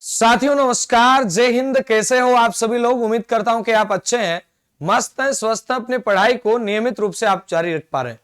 साथियों नमस्कार, जय हिंद। कैसे हो आप सभी लोग? उम्मीद करता हूं कि आप अच्छे हैं, मस्त हैं, स्वस्थ हैं। अपनी पढ़ाई को नियमित रूप से आप जारी रख पा रहे हैं।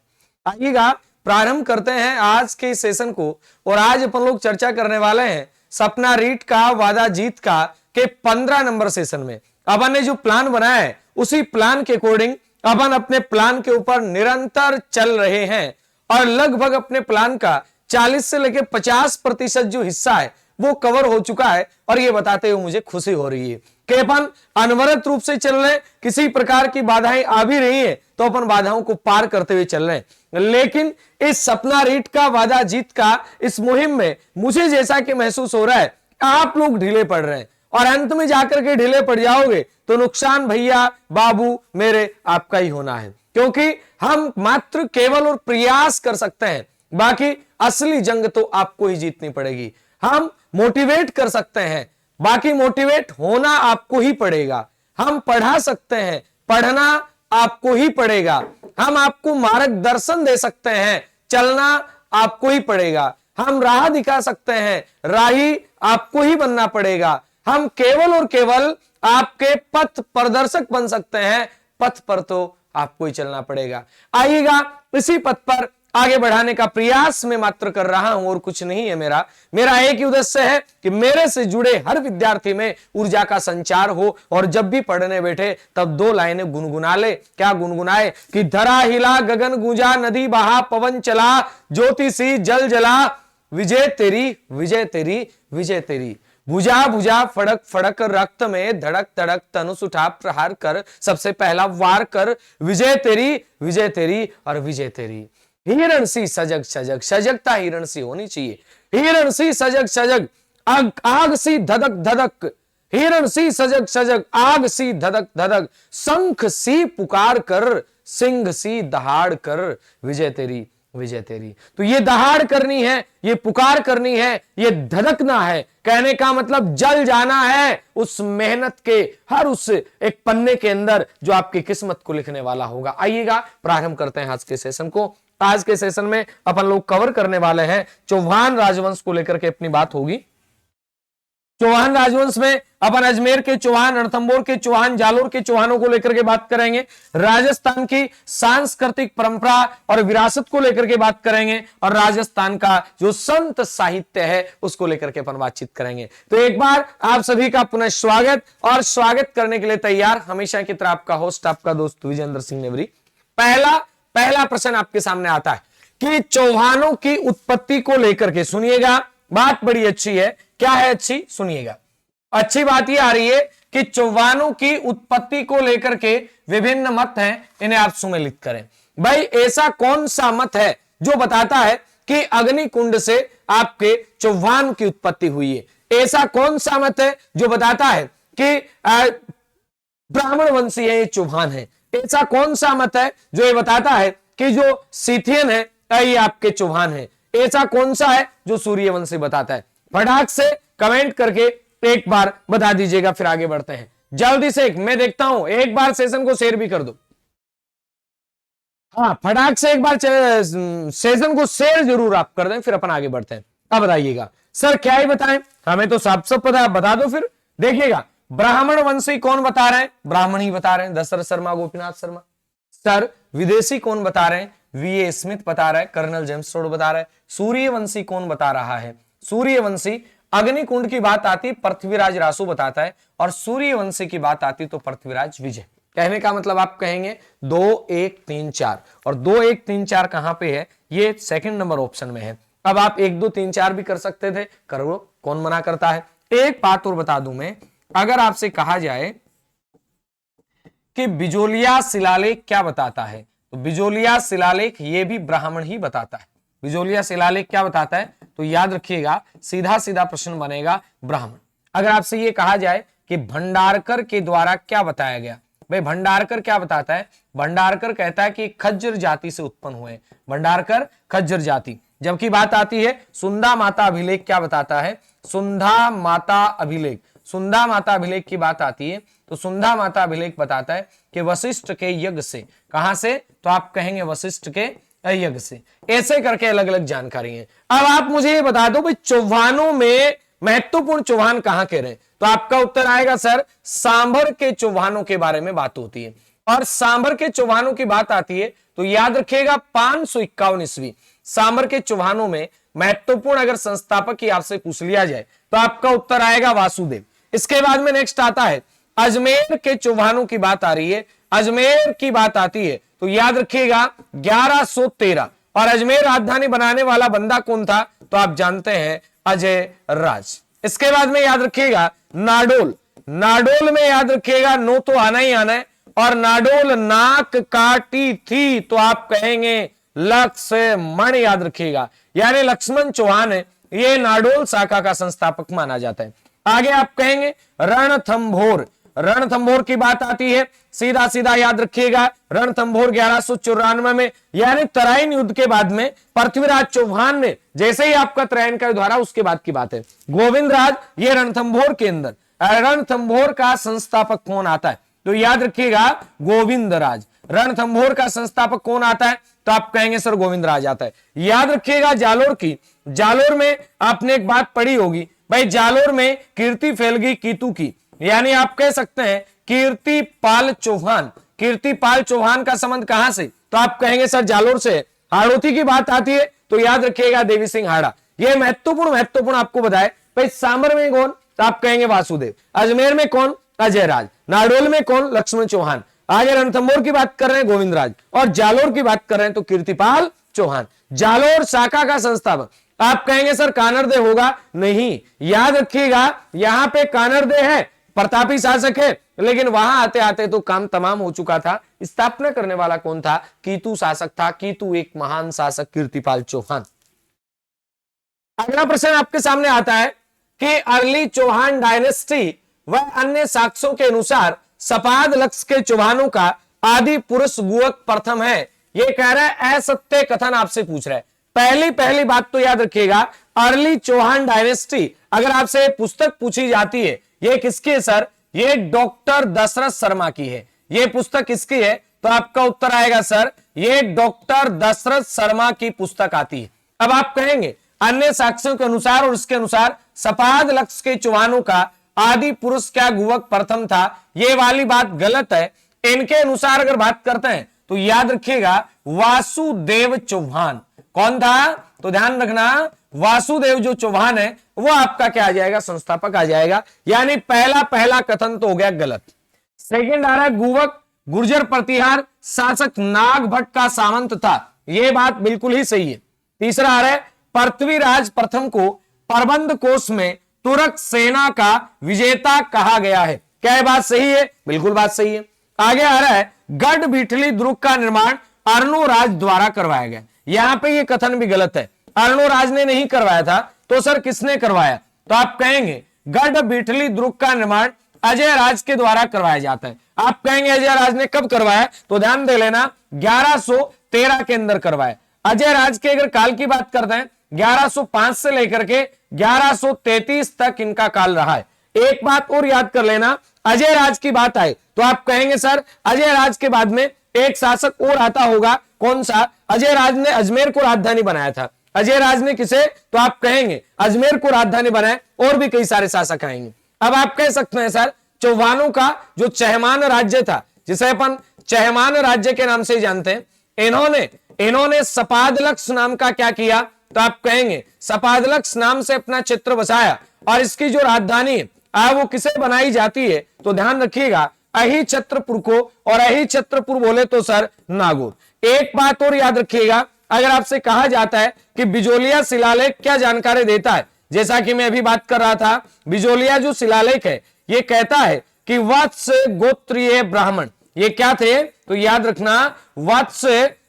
आइएगा प्रारंभ करते हैं आज के सेशन को। और आज अपन लोग चर्चा करने वाले हैं सपना रीट का वादा जीत का के 15 नंबर सेशन में। अपन ने जो प्लान बनाया है उसी प्लान के अकॉर्डिंग अपन अपने प्लान के ऊपर निरंतर चल रहे हैं और लगभग अपने प्लान का 40 से लेकर 50% जो हिस्सा है वो कवर हो चुका है। और ये बताते हुए मुझे खुशी हो रही है कि अपन अनवरत रूप से चल रहे हैं। किसी प्रकार की बाधाएं आ भी रही हैं तो अपन बाधाओं को पार करते हुए चल रहे हैं। लेकिन इस सपना रीट का वादा जीत का इस मुहिम में मुझे जैसा कि महसूस हो रहा है आप लोग ढीले पड़ रहे हैं और अंत में जाकर के ढीले पड़ जाओगे तो नुकसान भैया बाबू मेरे आपका ही होना है। क्योंकि हम मात्र केवल और प्रयास कर सकते हैं, बाकी असली जंग तो आपको ही जीतनी पड़ेगी। हम मोटिवेट कर सकते हैं, बाकी मोटिवेट होना आपको ही पड़ेगा। हम पढ़ा सकते हैं, पढ़ना आपको ही पड़ेगा। हम आपको मार्गदर्शन दे सकते हैं, चलना आपको ही पड़ेगा। हम राह दिखा सकते हैं, राही आपको ही बनना पड़ेगा। हम केवल और केवल आपके पथ प्रदर्शक बन सकते हैं, पथ पर तो आपको ही चलना पड़ेगा। आइएगा इसी पथ पर आगे बढ़ाने का प्रयास मैं मात्र कर रहा हूं और कुछ नहीं है। मेरा एक ही उद्देश्य है कि मेरे से जुड़े हर विद्यार्थी में ऊर्जा का संचार हो और जब भी पढ़ने बैठे तब 2 लाइनें गुनगुना ले। क्या गुनगुनाए कि धरा हिला गगन गूंजा नदी बहा पवन चला ज्योति सी जल जला विजय तेरी विजय तेरी विजय तेरी। भुजा भुजा फड़क फड़क रक्त में धड़क धड़क तनुष उठा प्रहार कर सबसे पहला वार कर विजय तेरी और विजय तेरी। हिरण सी सजग सजग, सजगता हिरण सी होनी चाहिए। हिरण सी सजग सजग आग सी धधक धधक, हिरण सी सजग सजग आग सी धधक धधक, शंख सी पुकार कर सिंह सी दहाड़ कर विजय तेरी विजय तेरी। तो ये दहाड़ करनी है, ये पुकार करनी है, ये धधकना है। कहने का मतलब जल जाना है उस मेहनत के हर उस एक पन्ने के अंदर जो आपकी किस्मत को लिखने वाला होगा। आइएगा प्रारंभ करते हैं आज के सेशन को। आज के सेशन में अपन लोग कवर करने वाले हैं चौहान राजवंश को लेकर के अपनी बात होगी। चौहान राजवंश में अपन अजमेर के चौहान, रणथंभौर के चौहान, जालोर के चौहानों को लेकर के बात करेंगे। राजस्थान की सांस्कृतिक परंपरा और विरासत को लेकर के बात करेंगे और राजस्थान का जो संत साहित्य है उसको लेकर के अपन बातचीत करेंगे। तो एक बार आप सभी का पुनः स्वागत और स्वागत करने के लिए तैयार हमेशा की तरह आपका होस्ट, आपका दोस्त विजेंद्र सिंह नेवरी। पहला प्रश्न आपके सामने आता है कि चौहानों की उत्पत्ति को लेकर के सुनिएगा। बात बड़ी अच्छी है। क्या है अच्छी? सुनिएगा। अच्छी बात यह आ रही है कि चौहानों की उत्पत्ति को लेकर के विभिन्न मत हैं, इन्हें आप सुमेलित करें। भाई ऐसा कौन सा मत है जो बताता है कि अग्निकुंड से आपके चौहान की उत्पत्ति हुई है? ऐसा कौन सा मत है जो बताता है कि ब्राह्मण वंशी है ये चौहान है? ऐसा कौन सा मत है जो ये बताता है कि जो सीथियन है ये आपके चौहान है? ऐसा कौन सा है जो सूर्यवंशी बताता है? फटाक से कमेंट करके एक बार बता दीजिएगा, फिर आगे बढ़ते हैं जल्दी से। मैं देखता हूं एक बार सेशन को शेयर भी कर दो। हाँ, फटाक से एक बार सेशन को शेयर जरूर आप कर दें, फिर अपन आगे बढ़ते हैं। अब बताइएगा सर क्या ही बताएं, हमें तो सब पता है, बता दो फिर। देखिएगा ब्राह्मण वंशी कौन बता रहे हैं? ब्राह्मण ही बता रहे हैं, दशरथ शर्मा, गोपीनाथ शर्मा। सर विदेशी कौन बता रहे हैं? वीए स्मिथ बता रहा है, कर्नल जेम्स टोड बता रहा है। सूर्यवंशी कौन बता रहा है? सूर्यवंशी अग्निकुंड की बात आती पृथ्वीराज रासु बताता है और सूर्यवंशी की बात आती तो पृथ्वीराज विजय। कहने का मतलब आप कहेंगे 2 1 3 4 और 2 1 3 4 कहां पे है? ये सेकंड नंबर ऑप्शन में है। अब आप 1 2 3 4 भी कर सकते थे, करो, कौन मना करता है। एक बात और बता दूं मैं, अगर आपसे कहा जाए कि बिजोलिया शिलालेख क्या बताता है तो बिजोलिया शिलालेख ये भी ब्राह्मण ही बताता है। बिजोलिया शिलालेख क्या बताता है तो याद रखिएगा, सीधा सीधा प्रश्न बनेगा ब्राह्मण। अगर आपसे ये कहा जाए कि भंडारकर के द्वारा क्या बताया गया, भाई भंडारकर क्या बताता है? भंडारकर कहता है कि खज्जर जाति से उत्पन्न हुए। भंडारकर खज्जर जाति। जबकि बात आती है सुंदा माता अभिलेख क्या बताता है? सुंधा माता अभिलेख, सुंधा माता अभिलेख की बात आती है तो सुंधा माता अभिलेख बताता है कि वशिष्ठ के यज्ञ से। कहां से? तो आप कहेंगे वशिष्ठ के यज्ञ से। ऐसे करके अलग अलग जानकारी है। अब आप मुझे ये बता दो भाई चौहानों में महत्वपूर्ण चौहान कहां के रहे? तो आपका उत्तर आएगा सर सांभर के चौहानों के बारे में बात होती है। और सांभर के चौहानों की बात आती है तो याद रखिएगा 551 ईस्वी सांभर के चौहानों में महत्वपूर्ण अगर संस्थापक की आपसे पूछ लिया जाए तो आपका उत्तर आएगा वासुदेव। इसके बाद में नेक्स्ट आता है अजमेर के चौहानों की बात आ रही है, अजमेर की बात आती है तो याद रखिएगा 1113। और अजमेर राजधानी बनाने वाला बंदा कौन था? तो आप जानते हैं अजय राज। इसके बाद में याद रखिएगा नाडोल, नाडोल में याद रखिएगा नो तो आना ही आना है। और नाडोल नाक काटी थी तो आप कहेंगे लक्ष्मण, याद रखिएगा यानी लक्ष्मण चौहान है, ये नाडोल शाखा का संस्थापक माना जाता है। आगे आप कहेंगे रणथंभोर, रणथंभोर की बात आती है, सीधा सीधा याद रखिएगा रणथंभोर 1194 में यानी तराइन युद्ध के बाद में पृथ्वीराज चौहान ने जैसे ही आपका तराइन का युद्ध हारा उसके बाद की बात है। गोविंद राज ये रणथंभोर के अंदर, रणथंभोर का संस्थापक कौन आता है? तो याद रखिएगा गोविंद राज। रणथंभोर का संस्थापक कौन आता है? तो आप कहेंगे सर गोविंद राज आता है। याद रखिएगा जालोर की, जालोर में आपने एक बात पढ़ी होगी भाई, जालोर में कीर्ति फैल गई कीतू की, यानी आप कह सकते हैं कीर्तिपाल चौहान। कीर्तिपाल चौहान का संबंध कहां से? तो आप कहेंगे सर जालोर से। हाड़ौती की बात आती है तो याद रखिएगा देवी सिंह हाड़ा। यह महत्वपूर्ण आपको बताए भाई। सांबर में कौन? तो आप कहेंगे वासुदेव। अजमेर में कौन? अजय राज। नाडोल में कौन? लक्ष्मण चौहान। आगे रणथंभोर की बात कर रहे हैं गोविंद राज, और जालोर की बात कर रहे हैं तो कीर्तिपाल चौहान। जालोर शाखा का संस्थापक आप कहेंगे सर कानरदे होगा? नहीं, याद रखिएगा यहां पे कानरदे है, प्रतापी शासक है, लेकिन वहां आते आते तो काम तमाम हो चुका था। स्थापना करने वाला कौन था? कीतू शासक था। कीतू एक महान शासक कीर्तिपाल चौहान। अगला प्रश्न आपके सामने आता है कि अर्ली चौहान डायनेस्टी व अन्य साक्ष्यों के अनुसार सपाद लक्ष्य के चौहानों का आदि पुरुष गुवक प्रथम है। यह कह रहा है असत्य कथन आपसे पूछ रहा है। पहली बात तो याद रखिएगा अर्ली चौहान डायनेस्टी अगर आपसे पुस्तक पूछी जाती है ये किसकी है सर? ये डॉक्टर दशरथ शर्मा की है। ये पुस्तक किसकी है? तो आपका उत्तर आएगा सर ये डॉक्टर दशरथ शर्मा की पुस्तक आती है। अब आप कहेंगे अन्य साक्ष्यों के अनुसार और इसके अनुसार सपाद लक्ष्य के चौहानों का आदि पुरुष क्या गुवक प्रथम था, ये वाली बात गलत है। इनके अनुसार अगर बात करते हैं तो याद रखिएगा वासुदेव चौहान। कौन था? तो ध्यान रखना वासुदेव जो चौहान है वो आपका क्या आ जाएगा? संस्थापक आ जाएगा। यानी पहला कथन तो हो गया गलत। सेकंड आ रहा है गुवक गुर्जर प्रतिहार शासक नाग भट्ट का सामंत था, यह बात बिल्कुल ही सही है। तीसरा आ रहा है पृथ्वीराज प्रथम को प्रबंध कोश में तुर्क सेना का विजेता कहा गया है। क्या यह बात सही है? बिल्कुल बात सही है। आगे आ रहा है गढ़ बिठली दुर्ग का निर्माण अर्णोराज द्वारा करवाया गया। यहां पे ये कथन भी गलत है। अर्णोराज ने नहीं करवाया था तो सर किसने करवाया? तो आप कहेंगे गढ़ बिठली दुर्ग का निर्माण अजय राज के द्वारा करवाया जाता है। आप कहेंगे अजय राज ने कब करवाया? तो ध्यान दे लेना 1113 के अंदर करवाया। अजय राज के अगर काल की बात करते हैं 1105 से लेकर के 1133 तक इनका काल रहा है। एक बात और याद कर लेना, अजय राज की बात आए तो आप कहेंगे सर अजय राज के बाद में एक शासक और आता होगा, कौन सा? अजय राज ने अजमेर को राजधानी बनाया था। अजय राज ने किसे? तो आप कहेंगे अजमेर को राजधानी बनाए। और भी कई सारे शासक आएंगे। अब आप कह सकते हैं सर चौहानों का जो चहमान राज्य था, जिसे अपन चहमान राज्य के नाम से ही जानते हैं, इन्होंने सपादलक्ष नाम का क्या किया? तो आप कहेंगे सपादलक्ष नाम से अपना क्षेत्र बसाया। और इसकी जो राजधानी है वो किसे बनाई जाती है? तो ध्यान रखिएगा अही छत्रपुर को, और अही छत्रपुर बोले तो सर नागौर। एक बात और याद रखिएगा, अगर आपसे कहा जाता है कि बिजोलिया शिलालेख क्या जानकारी देता है, जैसा कि मैं अभी बात कर रहा था, बिजोलिया जो शिलालेख है ये कहता है कि वत्स गोत्रीय ब्राह्मण, ये क्या थे? तो याद रखना वत्स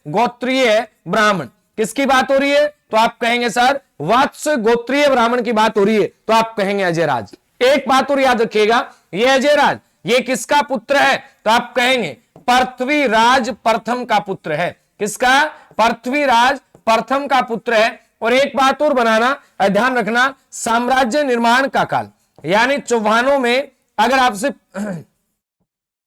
गोत्रीय ब्राह्मण। किसकी बात हो रही है? तो आप कहेंगे सर वत्स गोत्रीय ब्राह्मण की बात हो रही है। तो आप कहेंगे अजय राज। एक बात और याद रखिएगा, ये अजय राज ये किसका पुत्र है? तो आप कहेंगे पृथ्वीराज प्रथम का पुत्र है। किसका? पृथ्वीराज प्रथम का पुत्र है। और एक बात और बनाना, ध्यान रखना, साम्राज्य निर्माण का काल, यानी चौहानों में अगर आपसे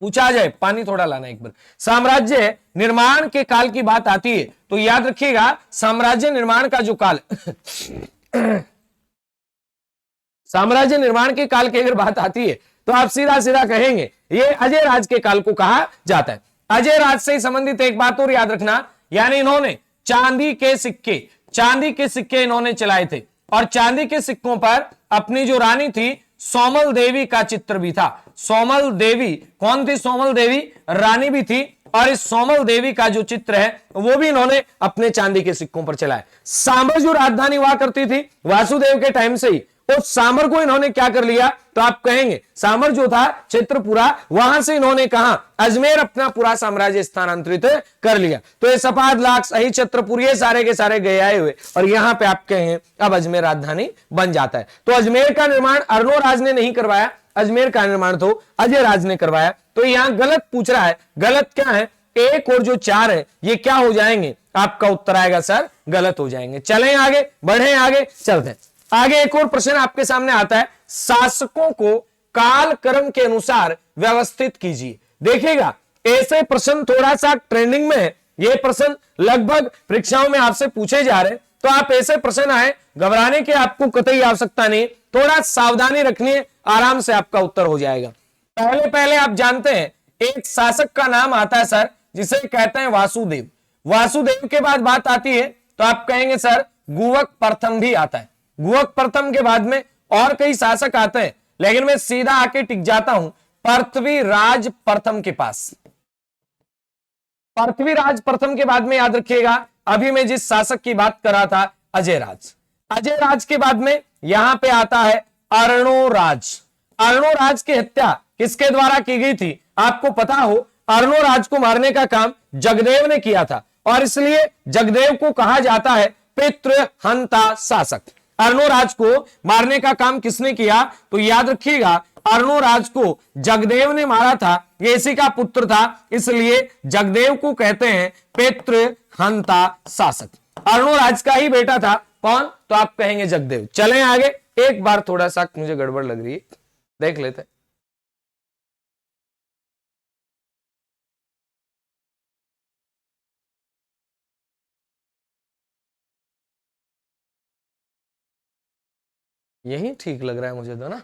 पूछा जाए, पानी थोड़ा लाना एक बार, साम्राज्य निर्माण के काल की बात आती है तो याद रखिएगा साम्राज्य निर्माण का जो काल साम्राज्य निर्माण के काल की अगर बात आती है तो आप सीधा सीधा कहेंगे ये अजय राज के काल को कहा जाता है। अजय राज से संबंधित एक बात और याद रखना, यानी इन्होंने चांदी के सिक्के इन्होंने चलाए थे और चांदी के सिक्कों पर अपनी जो रानी थी सोमल देवी का चित्र भी था। सोमल देवी कौन थी? सोमल देवी रानी भी थी और इस सोमल देवी का जो चित्र है वो भी इन्होंने अपने चांदी के सिक्कों पर चलाया। सांबर जो राजधानी हुआ करती थी वासुदेव के टाइम से ही, उस सांबर को इन्होंने क्या कर लिया? तो आप कहेंगे सांबर जो था क्षेत्र पूरा, वहां से इन्होंने कहा अजमेर अपना पूरा साम्राज्य स्थानांतरित कर लिया। तो ये सपाद लाख सही छत्रपुर ये सारे के सारे गए आए हुए और यहां पे आप कहें अब अजमेर राजधानी बन जाता है। तो अजमेर का निर्माण अर्नोराज ने नहीं करवाया, अजमेर का निर्माण तो अजय राज ने करवाया। तो यहां गलत पूछ रहा है, गलत क्या है? एक और जो 4 है ये क्या हो जाएंगे? आपका उत्तर आएगा सर गलत हो जाएंगे। चलें आगे, बढ़े आगे, चलते हैं आगे। एक और प्रश्न आपके सामने आता है, शासकों को कालक्रम के अनुसार व्यवस्थित कीजिए। देखिएगा ऐसे प्रश्न थोड़ा सा ट्रेंडिंग में है, ये प्रश्न लगभग परीक्षाओं में आपसे पूछे जा रहे हैं। तो आप ऐसे प्रश्न आए, घबराने की आपको कतई आवश्यकता नहीं, थोड़ा सावधानी रखनी है, आराम से आपका उत्तर हो जाएगा। पहले आप जानते हैं एक शासक का नाम आता है सर जिसे कहते हैं वासुदेव। वासुदेव के बाद बात आती है तो आप कहेंगे सर गुवक प्रथम भी आता है। गुवक प्रथम के बाद में और कई शासक आते हैं, लेकिन मैं सीधा आके टिक जाता हूं पृथ्वीराज प्रथम के पास। पृथ्वीराज प्रथम के बाद में याद रखिएगा अभी मैं जिस शासक की बात कर रहा था अजय राज। अजय राज के बाद में यहां पे आता है अर्णोराज। अर्णोराज की हत्या किसके द्वारा की गई थी? आपको पता हो अर्णोराज को मारने का काम जगदेव ने किया था और इसलिए जगदेव को कहा जाता है पितृहंता शासक। अर्णोराज को मारने का काम किसने किया? तो याद रखिएगा अर्णोराज को जगदेव ने मारा था, ये इसी का पुत्र था, इसलिए जगदेव को कहते हैं पितृहंता शासक। अर्णोराज का ही बेटा था कौन? तो आप कहेंगे जगदेव। चलें आगे, एक बार थोड़ा सा मुझे गड़बड़ लग रही है, देख लेते हैं। यही ठीक लग रहा है मुझे तो ना।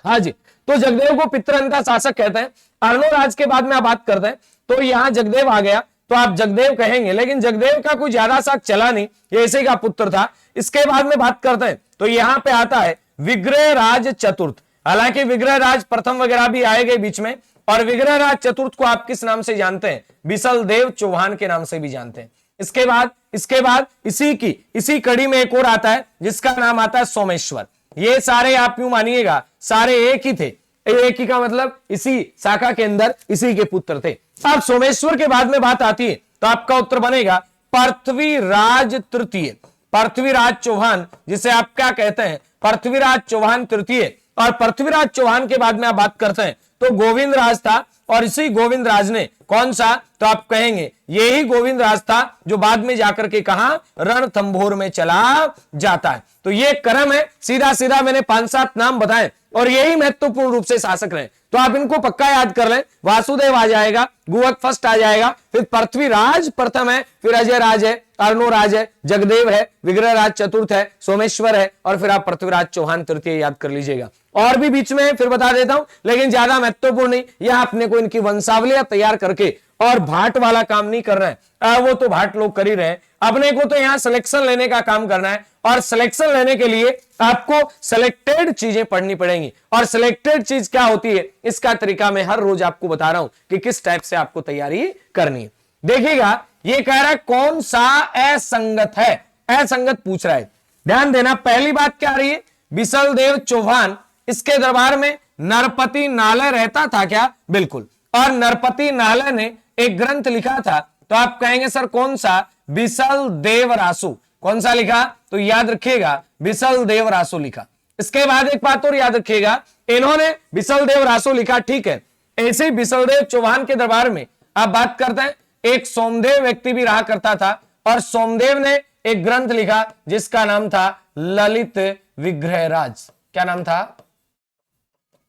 हाँ जी, तो जगदेव को पितृहंता शासक कहते हैं। अर्णोराज के बाद में आप बात करते हैं तो यहां जगदेव आ गया तो आप जगदेव कहेंगे, लेकिन जगदेव का कोई ज्यादा साक चला नहीं, ये इसी का पुत्र था। इसके बाद में बात करते हैं तो यहां पे आता है विग्रहराज चतुर्थ। हालांकि विग्रहराज प्रथम वगैरह भी आए गए बीच में, और विग्रहराज चतुर्थ को आप किस नाम से जानते हैं? बिसल देव चौहान के नाम से भी जानते हैं। इसके बाद इसी कड़ी में एक और आता है जिसका नाम आता है सोमेश्वर। ये सारे आप यूं मानिएगा सारे एक ही थे, एक ही का मतलब इसी शाखा के अंदर इसी के पुत्र थे। अब सोमेश्वर के बाद में बात आती है तो आपका उत्तर बनेगा पृथ्वीराज तृतीय। पृथ्वीराज चौहान जिसे आप क्या कहते हैं? पृथ्वीराज चौहान तृतीय। और पृथ्वीराज चौहान के बाद में आप बात करते हैं तो गोविंद राज था, और इसी गोविंद राज ने कौन सा? तो आप कहेंगे यही गोविंद राज था जो बाद में जाकर के कहा रणथंभौर में चला जाता है। तो ये क्रम है, सीधा सीधा मैंने 5-7 नाम बताए और यही महत्वपूर्ण रूप से शासक रहे। तो आप इनको पक्का याद कर लें, वासुदेव आ जाएगा, गुवक फर्स्ट आ जाएगा, फिर पृथ्वीराज प्रथम है, फिर अजय राज है, अर्णोराज है, जगदेव है, विग्रहराज चतुर्थ है, सोमेश्वर है, और फिर आप पृथ्वीराज चौहान तृतीय याद कर लीजिएगा। और भी बीच में फिर बता देता हूं, लेकिन ज्यादा महत्वपूर्ण नहीं, यह अपने को इनकी वंशावलियां तैयार करके और भाट वाला काम नहीं कर रहे हैं, वो तो भाट लोग कर ही रहे हैं। अपने को तो यहां सिलेक्शन लेने का काम करना है, और सिलेक्शन लेने के लिए आपको सिलेक्टेड चीजें पढ़नी पड़ेंगी। और सिलेक्टेड चीज क्या होती है इसका तरीका मैं हर रोज आपको बता रहा हूं कि किस टाइप से आपको तैयारी करनी है। देखिएगा ये कह रहा है कौन सा असंगत है, असंगत पूछ रहा है। ध्यान देना, पहली बात क्या आ रही है? बिसल देव चौहान, इसके दरबार में नरपति नालय रहता था क्या? बिल्कुल। और नरपति नालय ने एक ग्रंथ लिखा था, तो आप कहेंगे सर कौन सा? बिसल देव रासु। कौन सा लिखा? तो याद रखिएगा बिसल देव रासु लिखा। इसके बाद एक बात और याद रखिएगा, इन्होंने बिसल देव रासु लिखा, ठीक है। ऐसे बिसल देव चौहान के दरबार में आप बात करते हैं, एक सोमदेव व्यक्ति भी रहा करता था, और सोमदेव ने एक ग्रंथ लिखा जिसका नाम था ललित विग्रहराज। क्या नाम था?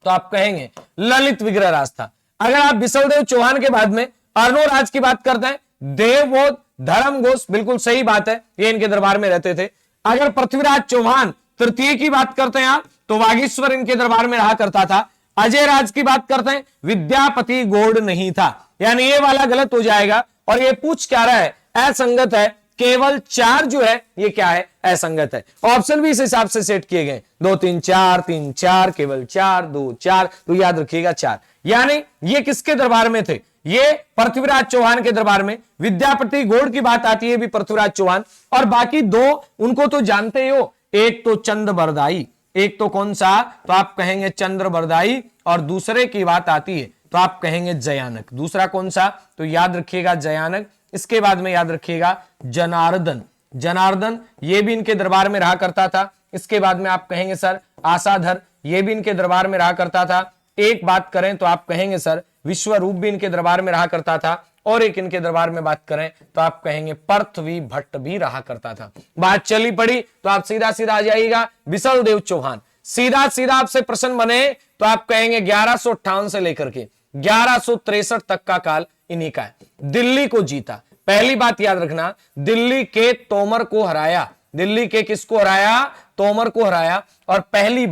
तो आप कहेंगे ललित विग्रहराज था। अगर आप बिसलदेव चौहान के बाद में अर्णोराज की बात करते हैं, देवबोध धर्म घोष, बिल्कुल सही बात है, ये इनके दरबार में रहते थे। अगर पृथ्वीराज चौहान तृतीय की बात करते हैं आप, तो वागीश्वर इनके दरबार में रहा करता था। अजय राज की बात करते हैं, विद्यापति गौड़ नहीं था, यानी ये वाला गलत हो जाएगा। और ये पूछ क्या रहा है, असंगत है, केवल 4 जो है ये क्या है, असंगत है। ऑप्शन भी इस हिसाब से सेट किए गए, 2 3 4 3 4, केवल 4 2 4, तो याद रखिएगा 4। यानी ये किसके दरबार में थे, ये पृथ्वीराज चौहान के दरबार में। विद्यापति गौड़ की बात आती है भी पृथ्वीराज चौहान, और बाकी 2 उनको तो जानते हो, एक तो चंद्र बरदाई, एक तो कौन सा, तो आप कहेंगे चंद्र बरदाई, और दूसरे की बात आती है तो आप कहेंगे जयानक। दूसरा कौन सा, तो याद रखिएगा जयानक। इसके बाद में याद रखिएगा जनार्दन, जनार्दन ये भी इनके दरबार में रहा करता था। इसके बाद में आप कहेंगे सर आसाधर, ये भी इनके दरबार में रहा करता था। एक बात करें तो आप कहेंगे सर विश्वरूप भी इनके दरबार में रहा करता था। और एक इनके दरबार में बात करें तो आप कहेंगे पृथ्वी भट्ट भी रहा करता था। बात चली पड़ी तो आप सीधा सीधा आ जाइएगा बिसल देव चौहान। सीधा सीधा आपसे प्रश्न बने तो आप कहेंगे 1158 से लेकर के 1163 तक का काल इन्हीं का है। दिल्ली को जीता, पहली बात याद रखना, दिल्ली के तोमर को हराया। दिल्ली के किसको हराया, तोमर को हराया। और पहली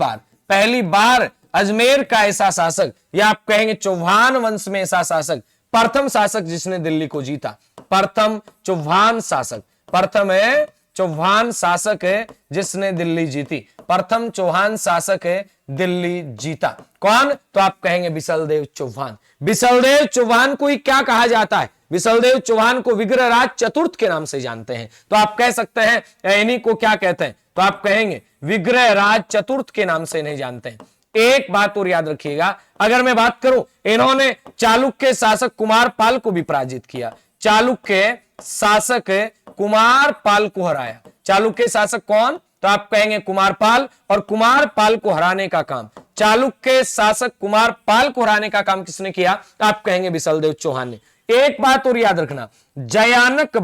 बार अजमेर का ऐसा शासक, या आप कहेंगे चौहान वंश में ऐसा शासक, प्रथम शासक जिसने दिल्ली को जीता, प्रथम चौहान शासक, प्रथम है चौहान शासक है जिसने दिल्ली जीती, प्रथम चौहान शासक है दिल्ली जीता। कौन, तो आप कहेंगे बिसलदेव चौहान। बिसलदेव चौहान को ही क्या कहा जाता है, बिसलदेव चौहान को विग्रहराज चतुर्थ के नाम से जानते हैं। तो आप कह सकते हैं इन्हीं को क्या कहते हैं, तो आप कहेंगे विग्रहराज चतुर्थ के नाम से नहीं जानते हैं। एक बात और याद रखिएगा, अगर मैं बात करूं, इन्होंने चालुक्य शासक कुमार पाल को भी पराजित किया। चालुक्य शासक कुमार पाल को हराया। चालुक्य शासक कौन, तो आप कहेंगे कुमार पाल। और कुमार पाल को हराने का काम, चालुक्य शासक कुमार पाल को हराने का काम किसने किया, आप कहेंगे बिसलदेव चौहान ने। एक बात और याद रखना, जयानक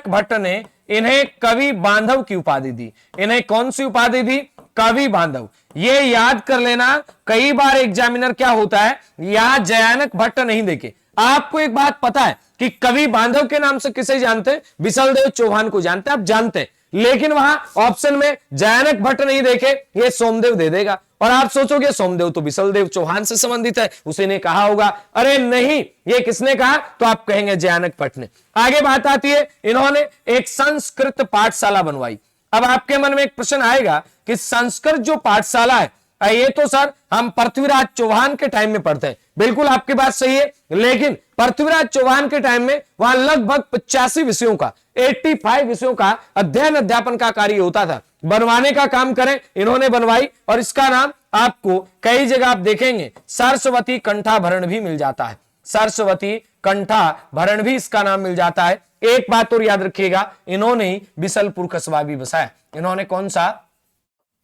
भट्ट ने इन्हें कवि बांधव की उपाधि दी। इन्हें कौन सी उपाधि दी, कवि बांधव। ये याद कर लेना, कई बार एग्जामिनर क्या होता है, यहां जयानक भट्ट नहीं देखे। आपको एक बात पता है कि कवि बांधव के नाम से किसे जानते हैं, बिसलदेव चौहान को जानते हैं, आप जानते हैं, लेकिन वहां ऑप्शन में जयानक भट्ट नहीं देखे, ये सोमदेव दे देगा। और आप सोचोगे सोमदेव तो बिसलदेव चौहान से संबंधित है, उसी ने कहा होगा। अरे नहीं, ये किसने कहा, तो आप कहेंगे जयानक भट्ट ने। आगे बात आती है, इन्होंने एक संस्कृत पाठशाला बनवाई। अब आपके मन में एक प्रश्न आएगा कि संस्कृत जो पाठशाला है, ये तो सर हम पृथ्वीराज चौहान के टाइम में पढ़ते हैं। बिल्कुल आपकी बात सही है, लेकिन पृथ्वीराज चौहान के टाइम में वहां लगभग 85 विषयों का, 85 विषयों का अध्ययन अध्यापन का कार्य होता था। बनवाने का काम करें, इन्होंने बनवाई। और इसका नाम आपको कई जगह आप देखेंगे सरस्वती कंठाभरण भी मिल जाता है। सरस्वती कंठाभरण भी इसका नाम मिल जाता है। एक बात और याद रखिएगा, इन्होंने बिसलपुर कस्बा भी बसाया। इन्होंने कौन सा,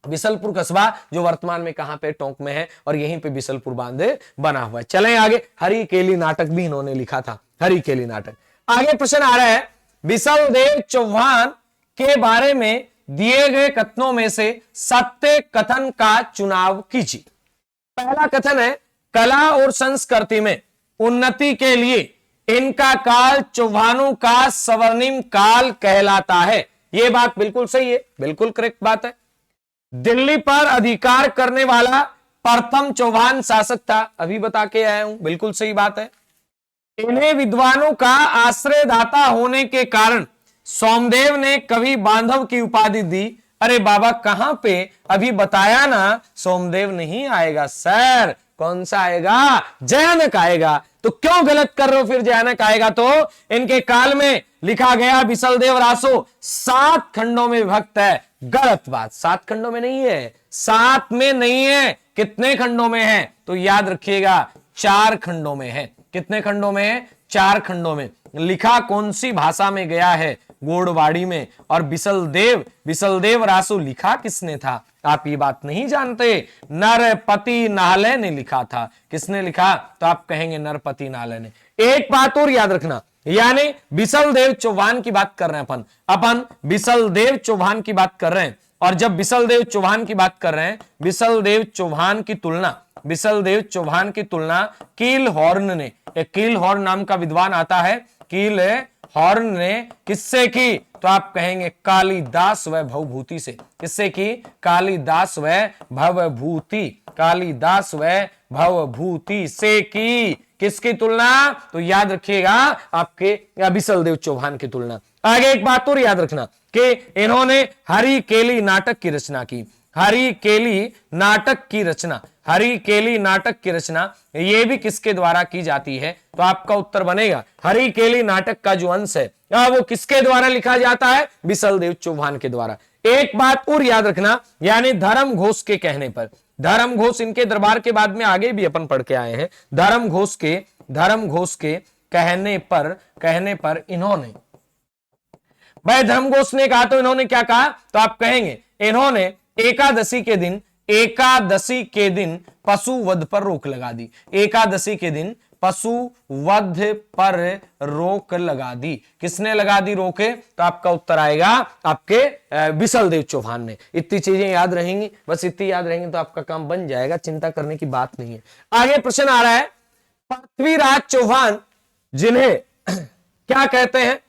बिसलपुर कस्बा, जो वर्तमान में कहां पे, टोंक में है, और यहीं पे बिसलपुर बांध बना हुआ है। चलें आगे, हरिकेली नाटक भी इन्होंने लिखा था, हरिकेली नाटक। आगे प्रश्न आ रहा है, बिसलदेव चौहान के बारे में दिए गए कथनों में से सत्य कथन का चुनाव कीजिए। पहला कथन है, कला और संस्कृति में उन्नति के लिए इनका काल चौहानों का स्वर्णिम काल कहलाता है। यह बात बिल्कुल सही है, बिल्कुल करेक्ट बात है। दिल्ली पर अधिकार करने वाला प्रथम चौहान शासक था, अभी बता के आया हूं, बिल्कुल सही बात है। इन्हें विद्वानों का आश्रयदाता होने के कारण सोमदेव ने कवि बांधव की उपाधि दी। अरे बाबा कहां पे, अभी बताया ना, सोमदेव नहीं आएगा सर, कौन सा आएगा, जयानक आएगा। तो क्यों गलत कर रहे हो फिर, जयानक आएगा। तो इनके काल में लिखा गया बिसलदेव रासो 7 खंडों में विभक्त है। गलत बात, 7 खंडों में नहीं है, 7 में नहीं है। कितने खंडों में है, तो याद रखिएगा 4 खंडों में है। कितने खंडों में है, 4 खंडों में। लिखा कौन सी भाषा में गया है, गोड़वाड़ी में। और बिसलदेव रासो लिखा किसने था, आप ये बात नहीं जानते, नरपति नाहले ने लिखा था। किसने लिखा, तो आप कहेंगे नरपति नाहले ने। एक बात और याद रखना, यानी बिसलदेव चौहान की बात कर रहे हैं अपन बिसलदेव चौहान की बात कर रहे हैं। और जब बिसलदेव चौहान की बात कर रहे हैं, बिसलदेव चौहान की तुलना कील हॉर्न ने, एक कील हॉर्न नाम का विद्वान आता है, कील हॉर्न ने किससे की? तो आप कहेंगे कालिदास व भवभूति से। किससे की? कालिदास व भवभूति, कालिदास व भवभूति से की। किसकी तुलना? तो याद रखिएगा आपके बिसल देव चौहान की तुलना। आगे एक बात और याद रखना कि इन्होंने हरि केली नाटक की रचना की। हरि केली नाटक की रचना, हरि केली नाटक की रचना ये भी किसके द्वारा की जाती है? तो आपका उत्तर बनेगा हरि केली नाटक का जो अंश है वो किसके द्वारा लिखा जाता है? बिसल देव चौहान के द्वारा। एक बात और याद रखना, यानी धर्म घोष के कहने पर, धर्म घोष इनके दरबार के बाद में आगे भी अपन पढ़ के आए हैं, धर्म घोष के कहने पर इन्होंने, भाई धर्मघोष ने कहा तो इन्होंने क्या कहा? तो आप कहेंगे इन्होंने एकादशी के दिन पशु वध पर रोक लगा दी। एकादशी के दिन पशु वध पर रोक लगा दी। किसने लगा दी रोके? तो आपका उत्तर आएगा आपके बिसल देव चौहान ने। इतनी चीजें याद रहेंगी, बस इतनी याद रहेंगी तो आपका काम बन जाएगा, चिंता करने की बात नहीं है। आगे प्रश्न आ रहा है, पृथ्वीराज चौहान जिन्हें क्या कहते हैं?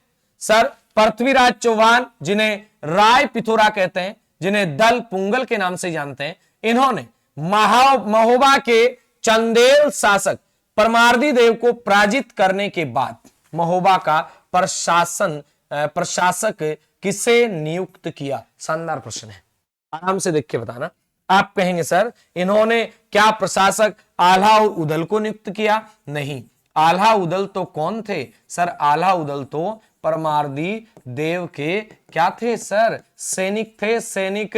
सर पृथ्वीराज चौहान जिन्हें राय पिथौरा कहते हैं, जिन्हें दल पुंगल के नाम से जानते हैं, इन्होंने महोबा के चंदेल शासक परमार्दी देव को पराजित करने के बाद महोबा का प्रशासक किसे नियुक्त किया? शानदार प्रश्न है, आराम से देख के बताना। आप कहेंगे सर इन्होंने क्या प्रशासक आल्हा और उदल को नियुक्त किया? नहीं, आल्हा उदल तो कौन थे? सर आल्हा उदल तो परमार्दी देव के क्या थे सर? सैनिक थे, सैनिक।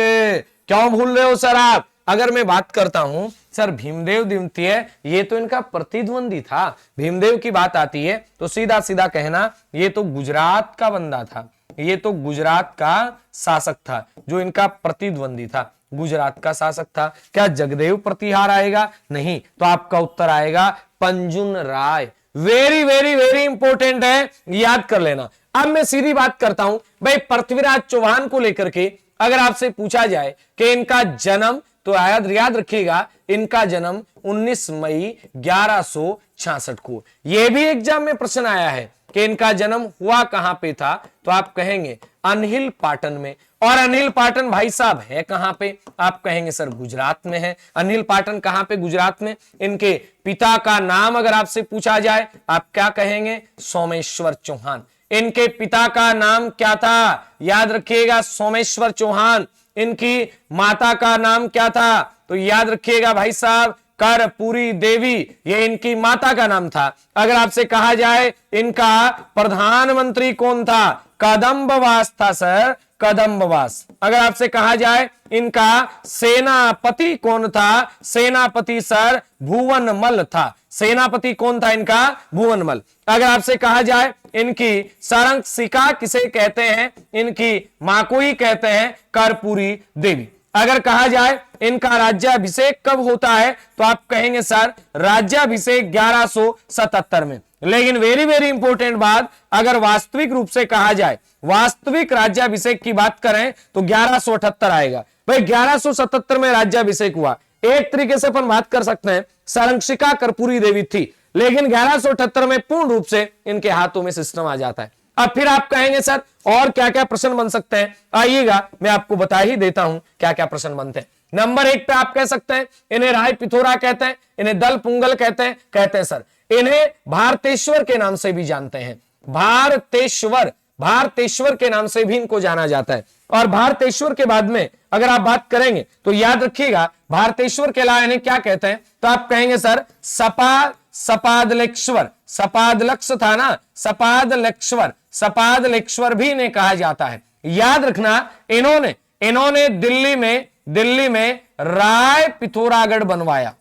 क्यों भूल रहे हो सर आप? अगर मैं बात करता हूं सर भीमदेव द्वितीय, ये तो इनका प्रतिद्वंदी था। भीमदेव की बात आती है तो सीधा सीधा कहना ये तो गुजरात का बंदा था, ये तो गुजरात का शासक था, जो इनका प्रतिद्वंदी था गुजरात का शासक था। क्या जगदेव प्रतिहार आएगा? नहीं, तो आपका उत्तर आएगा पंजुन राय। वेरी वेरी वेरी इंपॉर्टेंट है, याद कर लेना। अब मैं सीधी बात करता हूं भाई, पृथ्वीराज चौहान को लेकर के अगर आपसे पूछा जाए कि इनका जन्म, तो याद रखिएगा इनका जन्म 19 मई 1166 को। यह भी एग्जाम में प्रश्न आया है कि इनका जन्म हुआ कहां पे था? तो आप कहेंगे अनहिल पाटन में। और अनहिल पाटन भाई साहब है कहां पे? आप कहेंगे सर गुजरात में है। अनहिल पाटन कहां पे? गुजरात में। इनके पिता का नाम अगर आपसे पूछा जाए आप क्या कहेंगे? सोमेश्वर चौहान। इनके पिता का नाम क्या था? याद रखिएगा सोमेश्वर चौहान। इनकी माता का नाम क्या था? तो याद रखिएगा भाई साहब कर्पूरी देवी, ये इनकी माता का नाम था। अगर आपसे कहा जाए इनका प्रधानमंत्री कौन था? कदम्बवास था सर, कदम्बवास। अगर आपसे कहा जाए इनका सेनापति कौन था? सेनापति सर भुवनमल था। सेनापति कौन था इनका? भुवनमल। अगर आपसे कहा जाए इनकी संरक्षिका किसे कहते हैं? इनकी मां को ही कहते हैं कर्पूरी देवी। अगर कहा जाए इनका राज्याभिषेक कब होता है? तो आप कहेंगे सर राज्याभिषेक 1177 में। लेकिन वेरी वेरी इंपॉर्टेंट बात, अगर वास्तविक रूप से कहा जाए, वास्तविक राज्याभिषेक की बात करें तो 1178 आएगा। भाई 1177 में राज्याभिषेक हुआ। एक तरीके से अपन बात कर सकते हैं संरक्षिका कर्पूरी देवी थी, लेकिन 1178 में पूर्ण रूप से इनके हाथों में सिस्टम आ जाता है। अब फिर आप कहेंगे सर और क्या क्या प्रश्न बन सकते हैं? आइएगा मैं आपको बता ही देता हूं क्या क्या प्रश्न बनते हैं। नंबर 1 पे आप कह सकते हैं इन्हें राय पिथौरा कहते हैं, इन्हें दल पुंगल कहते हैं सर। इन्हें भारतेश्वर के नाम से भी जानते हैं। भारतेश्वर के नाम से भी इनको जाना जाता है। और भारतेश्वर के बाद में अगर आप बात करेंगे तो याद रखिएगा भारतेश्वर के अलावा इन्हें क्या कहते हैं? तो आप कहेंगे सर सपादलेश्वर। सपादलक्ष था ना, सपादलेश्वर भी इन्हें कहा जाता है। याद रखना इन्होंने दिल्ली में राय पिथौरागढ़ बनवाया।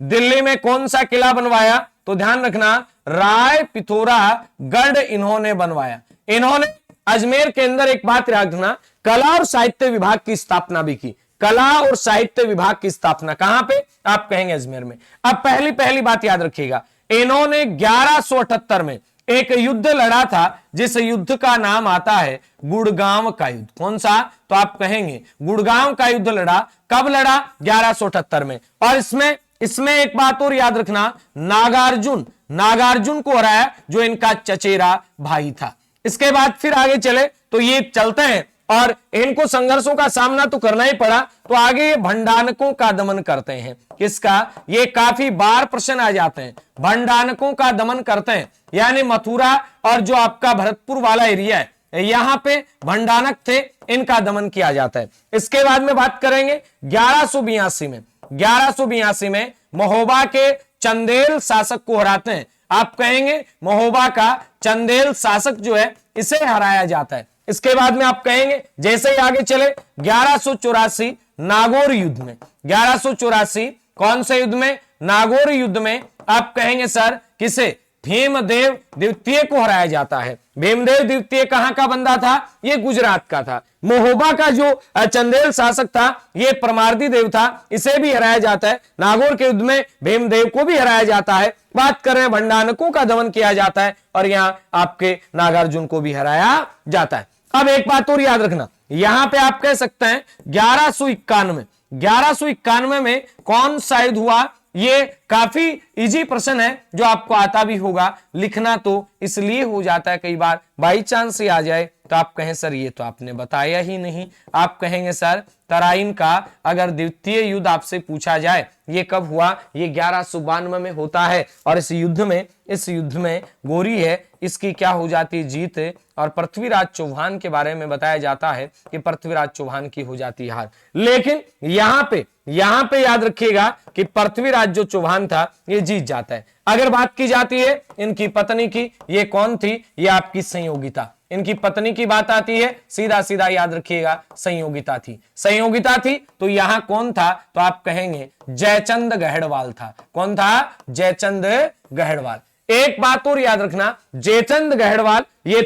दिल्ली में कौन सा किला बनवाया? तो ध्यान रखना राय पिथौरागढ़ इन्होंने बनवाया। इन्होंने अजमेर के अंदर एक बात याद रखना, कला और साहित्य विभाग की स्थापना भी की। कला और साहित्य विभाग की स्थापना कहां पे? आप कहेंगे अजमेर में। अब पहली बात याद रखिएगा, इन्होंने 1178 में एक युद्ध लड़ा था जिस युद्ध का नाम आता है गुड़गांव का युद्ध। कौन सा? तो आप कहेंगे गुड़गांव का युद्ध लड़ा। कब लड़ा? 1178 में। और इसमें इसमें एक बात और याद रखना, नागार्जुन, नागार्जुन को हराया जो इनका चचेरा भाई था। इसके बाद फिर आगे चले तो ये चलते हैं और इनको संघर्षों का सामना तो करना ही पड़ा, तो आगे ये भंडानकों का दमन करते हैं। किसका? ये काफी बार प्रश्न आ जाते हैं। भंडानकों का दमन करते हैं, यानी मथुरा और जो आपका भरतपुर वाला एरिया है यहां पे भंडानक थे, इनका दमन किया जाता है। इसके बाद में बात करेंगे 1182 में, 1182 में महोबा के चंदेल शासक को हराते हैं। आप कहेंगे महोबा का चंदेल शासक जो है इसे हराया जाता है। इसके बाद में आप कहेंगे जैसे ही आगे चले 1184 नागौर युद्ध में, 1184 कौन से युद्ध में? नागौर युद्ध में आप कहेंगे सर किसे? भीमदेव द्वितीय को हराया जाता है। भीमदेव द्वितीय कहां का बंदा था? ये गुजरात का था। महोबा का जो चंदेल शासक था ये परमार्दी देव था, इसे भी हराया जाता है। नागौर के युद्ध में भीमदेव को भी हराया जाता है। बात कर रहे हैं भंडानकों का दमन किया जाता है और यहां आपके नागार्जुन को भी हराया जाता है। अब एक बात और याद रखना, यहां पे आप कह सकते हैं 1191, 1191 में कौन सा युद्ध हुआ? ये काफी इजी प्रश्न है जो आपको आता भी होगा, लिखना तो इसलिए हो जाता है कई बार बाई चांस ही आ जाए तो आप कहें सर ये तो आपने बताया ही नहीं। आप कहेंगे सर तराइन का अगर द्वितीय युद्ध आपसे पूछा जाए ये कब हुआ? ये 1192 में होता है और इस युद्ध में गोरी है, इसकी क्या हो जाती है? जीत। और पृथ्वीराज चौहान के बारे में बताया जाता है कि पृथ्वीराज चौहान की हो जाती है हार। लेकिन यहां पे याद रखिएगा कि पृथ्वीराज जो चौहान था ये जीत जाता है। अगर बात की जाती है इनकी पत्नी की, ये कौन थी? ये आपकी संयोगिता। इनकी पत्नी की बात आती है, सीधा सीधा याद रखिएगा संयोगिता थी। संयोगिता थी तो यहां कौन था? तो आप कहेंगे जयचंद गहड़वाल था। कौन था? जयचंद गहड़वाल। एक बात और याद रखना, जयचंद गहड़वाल ये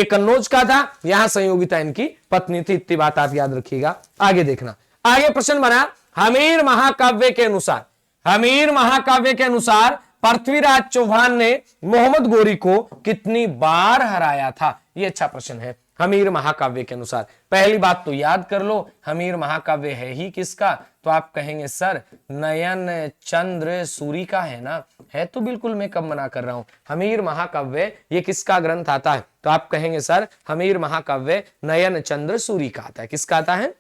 कन्नौज का था, यहां संयोगिता इनकी पत्नी थी। इतनी बात आप याद रखिएगा। आगे देखना, आगे प्रश्न बना हमीर महाकाव्य के अनुसार पृथ्वीराज चौहान ने मोहम्मद गोरी को कितनी बार हराया था? ये अच्छा प्रश्न है। हमीर महाकाव्य के अनुसार पहली बात तो याद कर लो, हमीर महाकाव्य है ही किसका? तो आप कहेंगे सर नयन चंद्र सूरी का है ना। है तो बिल्कुल, मैं कब मना कर रहा हूं। हमीर महाकाव्य ये किसका ग्रंथ आता है? तो आप कहेंगे सर हमीर महाकाव्य नयन चंद्र सूरी का आता है। किसका आता है?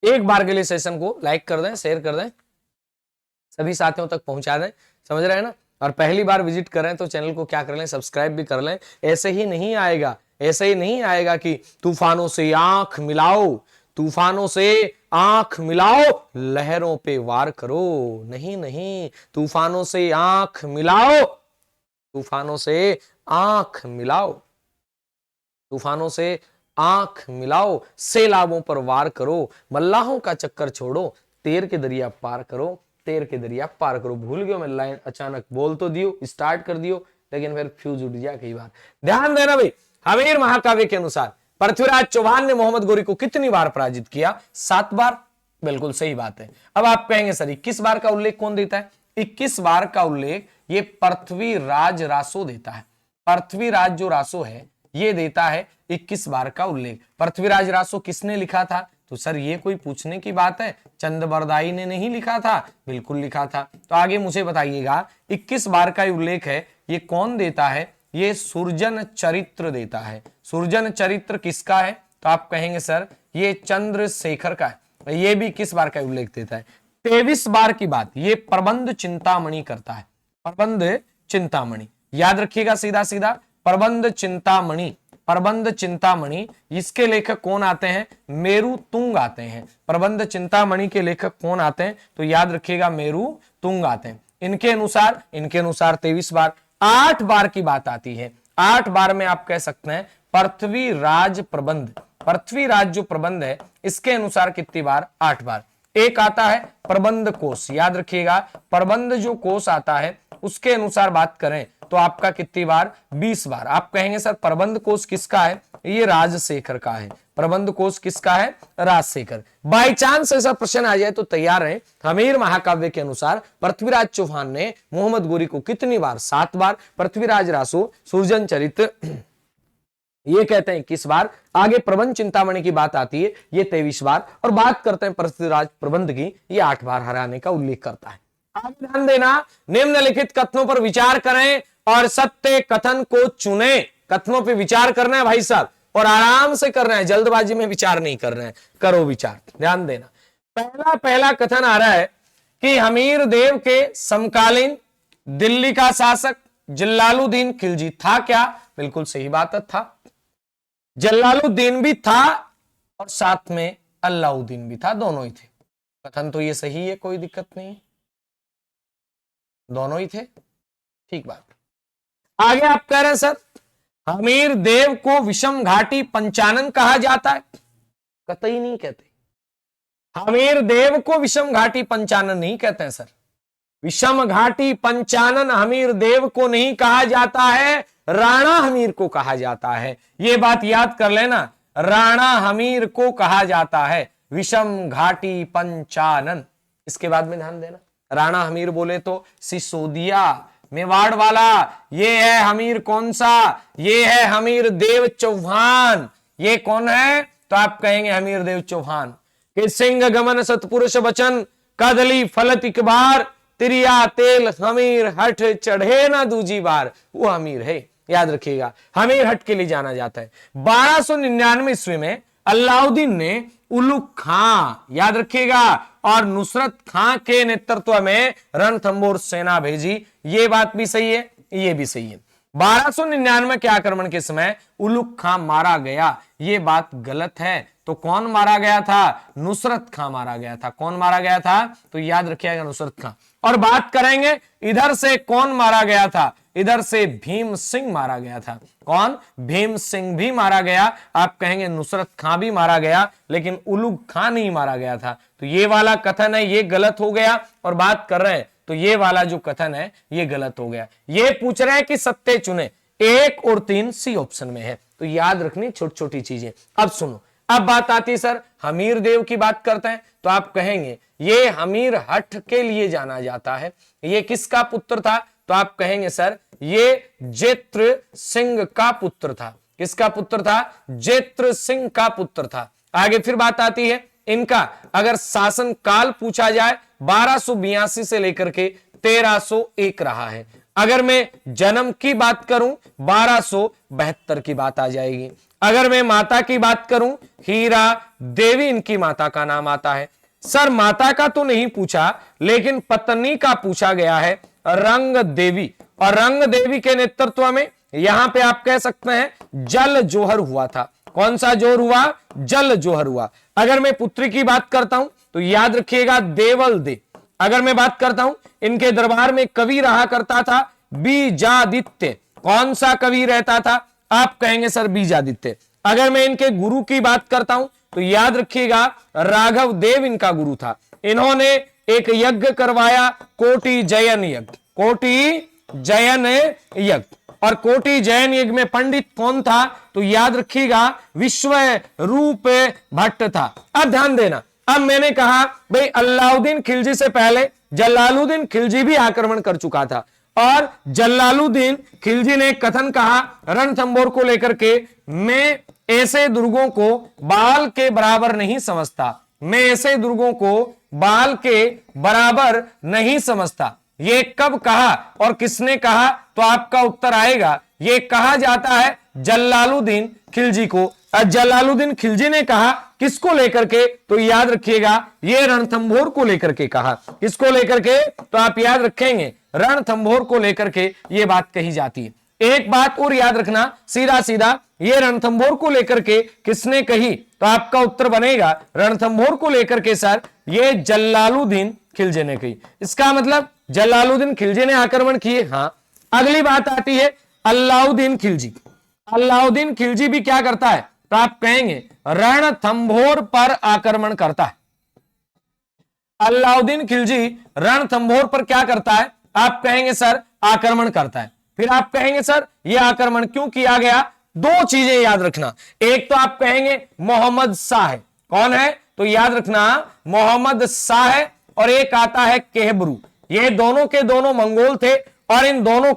एक बार के लिए सेशन को लाइक कर दें, शेयर कर दें, सभी साथियों तक पहुंचा दें। समझ रहे हैं ना? और पहली बार विजिट कर रहे हैं तो चैनल को क्या कर लें? सब्सक्राइब भी कर लें। ऐसे ही नहीं आएगा कि तूफानों से आंख मिलाओ लहरों पे वार करो। नहीं, तूफानों से आंख मिलाओ सैलाबों पर वार करो, मल्लाहों का चक्कर छोड़ो, तेर के दरिया पार करो। भूल गयो मैं लाइन, अचानक बोल तो दियो, स्टार्ट कर दियो, लेकिन फिर फ्यूज उड़ जाए कई बार। ध्यान देना भाई, हमीर महाकाव्य के अनुसार पृथ्वीराज चौहान ने मोहम्मद गोरी को कितनी बार पराजित किया? 7 बार। बिल्कुल सही बात है। अब आप कहेंगे सर 21 बार का उल्लेख कौन देता है? 21 बार का उल्लेख ये पृथ्वीराज रासो देता है। पृथ्वीराज जो रासो है ये देता है 21 बार का उल्लेख। पृथ्वीराज रासो किसने लिखा था? तो सर ये कोई पूछने की बात है? चंदबरदाई ने नहीं लिखा था? बिल्कुल लिखा था। तो आगे मुझे बताइएगा 21 बार का उल्लेख है ये कौन देता है? ये सुरजन चरित्र देता है। सुरजन चरित्र किसका है? तो आप कहेंगे सर ये चंद्रशेखर का है। ये भी किस बार का उल्लेख देता है? 23 बार की बात ये प्रबंध चिंतामणि करता है। प्रबंध चिंतामणि याद रखिएगा, सीधा सीधा प्रबंध चिंतामणि इसके लेखक कौन आते हैं? मेरू तुंग आते हैं। प्रबंध चिंतामणि के लेखक कौन आते हैं? तो याद रखिएगा मेरू तुंग आते हैं। इनके अनुसार 23 बार। 8 बार की बात आती है। 8 बार में आप कह सकते हैं पृथ्वीराज जो प्रबंध है इसके अनुसार कितनी बार? 8 बार। एक आता है प्रबंध कोश, याद रखिएगा प्रबंध जो कोश आता है उसके अनुसार बात करें तो आपका कितनी बार? 20 बार। आप कहेंगे सर प्रबंध कोश किसका है? ये राजशेखर का है। प्रबंध कोश किसका है? राजशेखर। बाई चांस ऐसा प्रश्न आ जाए तो तैयार है। हमीर महाकाव्य के अनुसार पृथ्वीराज चौहान ने मोहम्मद गोरी को कितनी बार? 7 बार। पृथ्वीराज रासो सुरजन चरित ये कहते हैं 21 बार। आगे प्रबंध चिंतामणि की बात आती है, ये 23 बार। और बात करते हैं पृथ्वीराज प्रबंध की, ये 8 बार हराने का उल्लेख करता है। आगे ध्यान देना, निम्नलिखित कथनों पर विचार करें और सत्य कथन को चुने। कथनों पे विचार करना है भाई साहब, और आराम से करना है, जल्दबाजी में विचार नहीं करना है, करो विचार। ध्यान देना, पहला कथन आ रहा है कि हमीर देव के समकालीन दिल्ली का शासक जलालुद्दीन खिलजी था क्या? बिल्कुल सही बात है, था। जलालुद्दीन भी था और साथ में अलाउद्दीन भी था, दोनों ही थे। कथन तो ये सही है, कोई दिक्कत नहीं है, दोनों ही थे, ठीक बात। आगे आप कह रहे हैं सर हमीर देव को विषम घाटी पंचानन कहा जाता है? कतई नहीं कहते, हमीर देव को विषम घाटी पंचानन नहीं कहते हैं सर। विषम घाटी पंचानन हमीर देव को नहीं कहा जाता है, राणा हमीर को कहा जाता है। यह बात याद कर लेना, राणा हमीर को कहा जाता है, विषम घाटी पंचानन। इसके बाद में ध्यान देना, राणा हमीर बोले तो सिसोदिया मेवाड़ वाला, ये है हमीर कौन सा? ये है हमीर देव चौहान। ये कौन है? तो आप कहेंगे हमीर देव चौहान। कि सिंह गमन सतपुरुष वचन कदली फलत इकबार, तिरिया तेल हमीर हठ चढ़े ना दूजी बार, वो हमीर है, याद रखिएगा। हमीर हट के लिए जाना जाता है। 1299 ईस्वी में अलाउद्दीन ने उलुग खां, याद रखिएगा, और नुसरत खां के नेतृत्व में रणथंभौर सेना भेजी। ये बात भी सही है, ये भी सही है। 1299 के आक्रमण के समय उलुग खां मारा गया, ये बात गलत है। तो कौन मारा गया था? नुसरत खां मारा गया था। कौन मारा गया था? तो याद रखिएगा, नुसरत खां। और बात करेंगे इधर से कौन मारा गया था? इधर से भीम सिंह मारा गया था। कौन? भीम सिंह भी मारा गया। आप कहेंगे नुसरत खां भी मारा गया, लेकिन उलुग खां नहीं मारा गया था। तो ये वाला कथन है, ये गलत हो गया। और बात कर रहे हैं तो ये वाला जो कथन है ये गलत हो गया। ये पूछ रहे हैं कि सत्य चुने, 1 और 3 सी ऑप्शन में है। तो याद रखनी छोटी छोटी चीजें। अब सुनो, अब बात आती है सर हमीर देव की बात करते हैं, तो आप कहेंगे ये हमीर हठ के लिए जाना जाता है। ये किसका पुत्र था? तो आप कहेंगे सर ये जेत्र सिंह का पुत्र था। किसका पुत्र था? जेत्र सिंह का पुत्र था। आगे फिर बात आती है इनका अगर शासन काल पूछा जाए 1282 से लेकर के 1301 रहा है। अगर मैं जन्म की बात करूं 1272 की बात आ जाएगी। अगर मैं माता की बात करूं हीरा देवी इनकी माता का नाम आता है। सर माता का तो नहीं पूछा, लेकिन पत्नी का पूछा गया है, रंग देवी। और रंग देवी के नेतृत्व में यहां पे आप कह सकते हैं जल जोहर हुआ था। कौन सा जोहर हुआ? जल जोहर हुआ। अगर मैं पुत्री की बात करता हूं तो याद रखिएगा देवल दे। अगर मैं बात करता हूं इनके दरबार में कवि रहा करता था बीजादित्य। कौन सा कवि रहता था? आप कहेंगे सर बीजादित्य। अगर मैं इनके गुरु की बात करता हूं तो याद रखिएगा राघव देव इनका गुरु था। इन्होंने एक यज्ञ करवाया, कोटि जयन यज्ञ। कोटि जयन यज्ञ। और कोटि जयन यज्ञ में पंडित कौन था? तो याद रखिएगा विश्व रूप भट्ट था। अब ध्यान देना, अब मैंने कहा भाई अलाउद्दीन खिलजी से पहले जलालुद्दीन खिलजी भी आक्रमण कर चुका था। और जलालुद्दीन खिलजी ने कथन कहा रणथंभौर को लेकर के, मैं ऐसे दुर्गों को बाल के बराबर नहीं समझता। मैं ऐसे दुर्गों को बाल के बराबर नहीं समझता। ये कब कहा और किसने कहा? तो आपका उत्तर आएगा ये कहा जाता है जलालुद्दीन खिलजी को। जलालुद्दीन खिलजी ने कहा किसको लेकर के? तो याद रखिएगा ये रणथंभौर को लेकर के कहा। किसको लेकर के? तो आप याद रखेंगे रणथंभौर को लेकर के ये बात कही जाती है। एक बात और याद रखना सीधा सीधा, ये रणथंभौर को लेकर के किसने कही? तो आपका उत्तर बनेगा रणथंभौर को लेकर के सर ये जलालुद्दीन खिलजी ने कही। इसका मतलब जलालुद्दीन खिलजी ने आक्रमण किए। हाँ, अगली बात आती है अलाउद्दीन खिलजी। अलाउद्दीन खिलजी भी क्या करता है? तो आप कहेंगे रणथंभौर पर आक्रमण करता है। अलाउद्दीन खिलजी रणथंभौर पर क्या करता है? आप कहेंगे सर आक्रमण करता है। फिर आप कहेंगे सर यह आक्रमण क्यों किया गया? दो चीजें याद रखना, एक तो आप कहेंगे मोहम्मद शाह है, कौन है तो याद रखना मोहम्मद शाह है, और एक आता है केहबरू। ये दोनों के दोनों मंगोल थे, और इन दोनों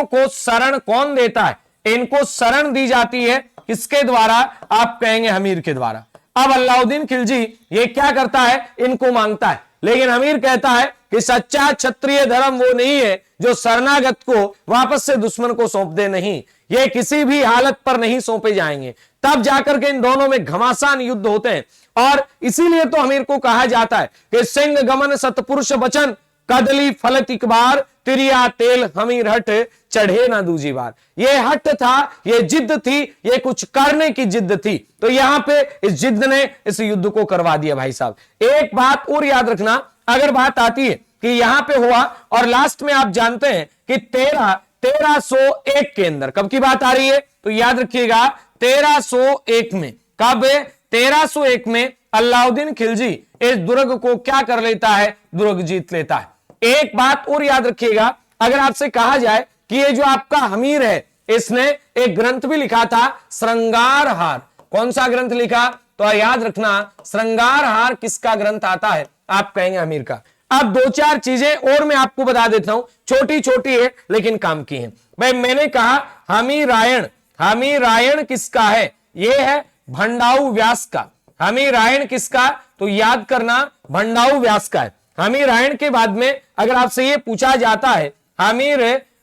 को शरण कौन देता है, इनको शरण दी जाती है किसके द्वारा, आप कहेंगे हमीर के द्वारा। अब अलाउद्दीन खिलजी ये क्या करता है, इनको मांगता है, लेकिन हमीर कहता है कि सच्चा क्षत्रिय धर्म वो नहीं है जो शरणागत को वापस से दुश्मन को सौंप दे, नहीं, ये किसी भी हालत पर नहीं सौंपे जाएंगे। तब जाकर के इन दोनों में घमासान युद्ध होते हैं, और इसीलिए तो हमीर को कहा जाता है कि सिंह गमन सतपुरुष बचन, कदली फलत एक बार, तिरिया तेल हमीर हट, चढ़े ना दूजी बार। ये हट था, ये जिद थी, ये कुछ करने की जिद थी, तो यहां पे इस जिद ने इस युद्ध को करवा दिया। भाई साहब एक बात और याद रखना, अगर बात आती है कि यहां पे हुआ, और लास्ट में आप जानते हैं कि 1301 के अंदर कब की बात आ रही है, तो याद रखिएगा 1301 में, कब 1301 में अलाउद्दीन खिलजी इस दुर्ग को क्या कर लेता है, दुर्ग जीत लेता है। एक बात और याद रखिएगा, अगर आपसे कहा जाए कि ये जो आपका हमीर है, इसने एक ग्रंथ भी लिखा था श्रृंगारहार, कौन सा ग्रंथ लिखा, तो याद रखना श्रृंगारहार किसका ग्रंथ आता है, आप कहेंगे हमीर का। अब दो चार चीजें और मैं आपको बता देता हूं, छोटी छोटी है लेकिन काम की है। भाई मैंने कहा हमीरायण किसका है, यह है भंडाऊ व्यास का। हमीरायण किसका, तो याद करना भंडाऊ व्यास का है। हमीरायण के बाद में अगर आपसे यह पूछा जाता है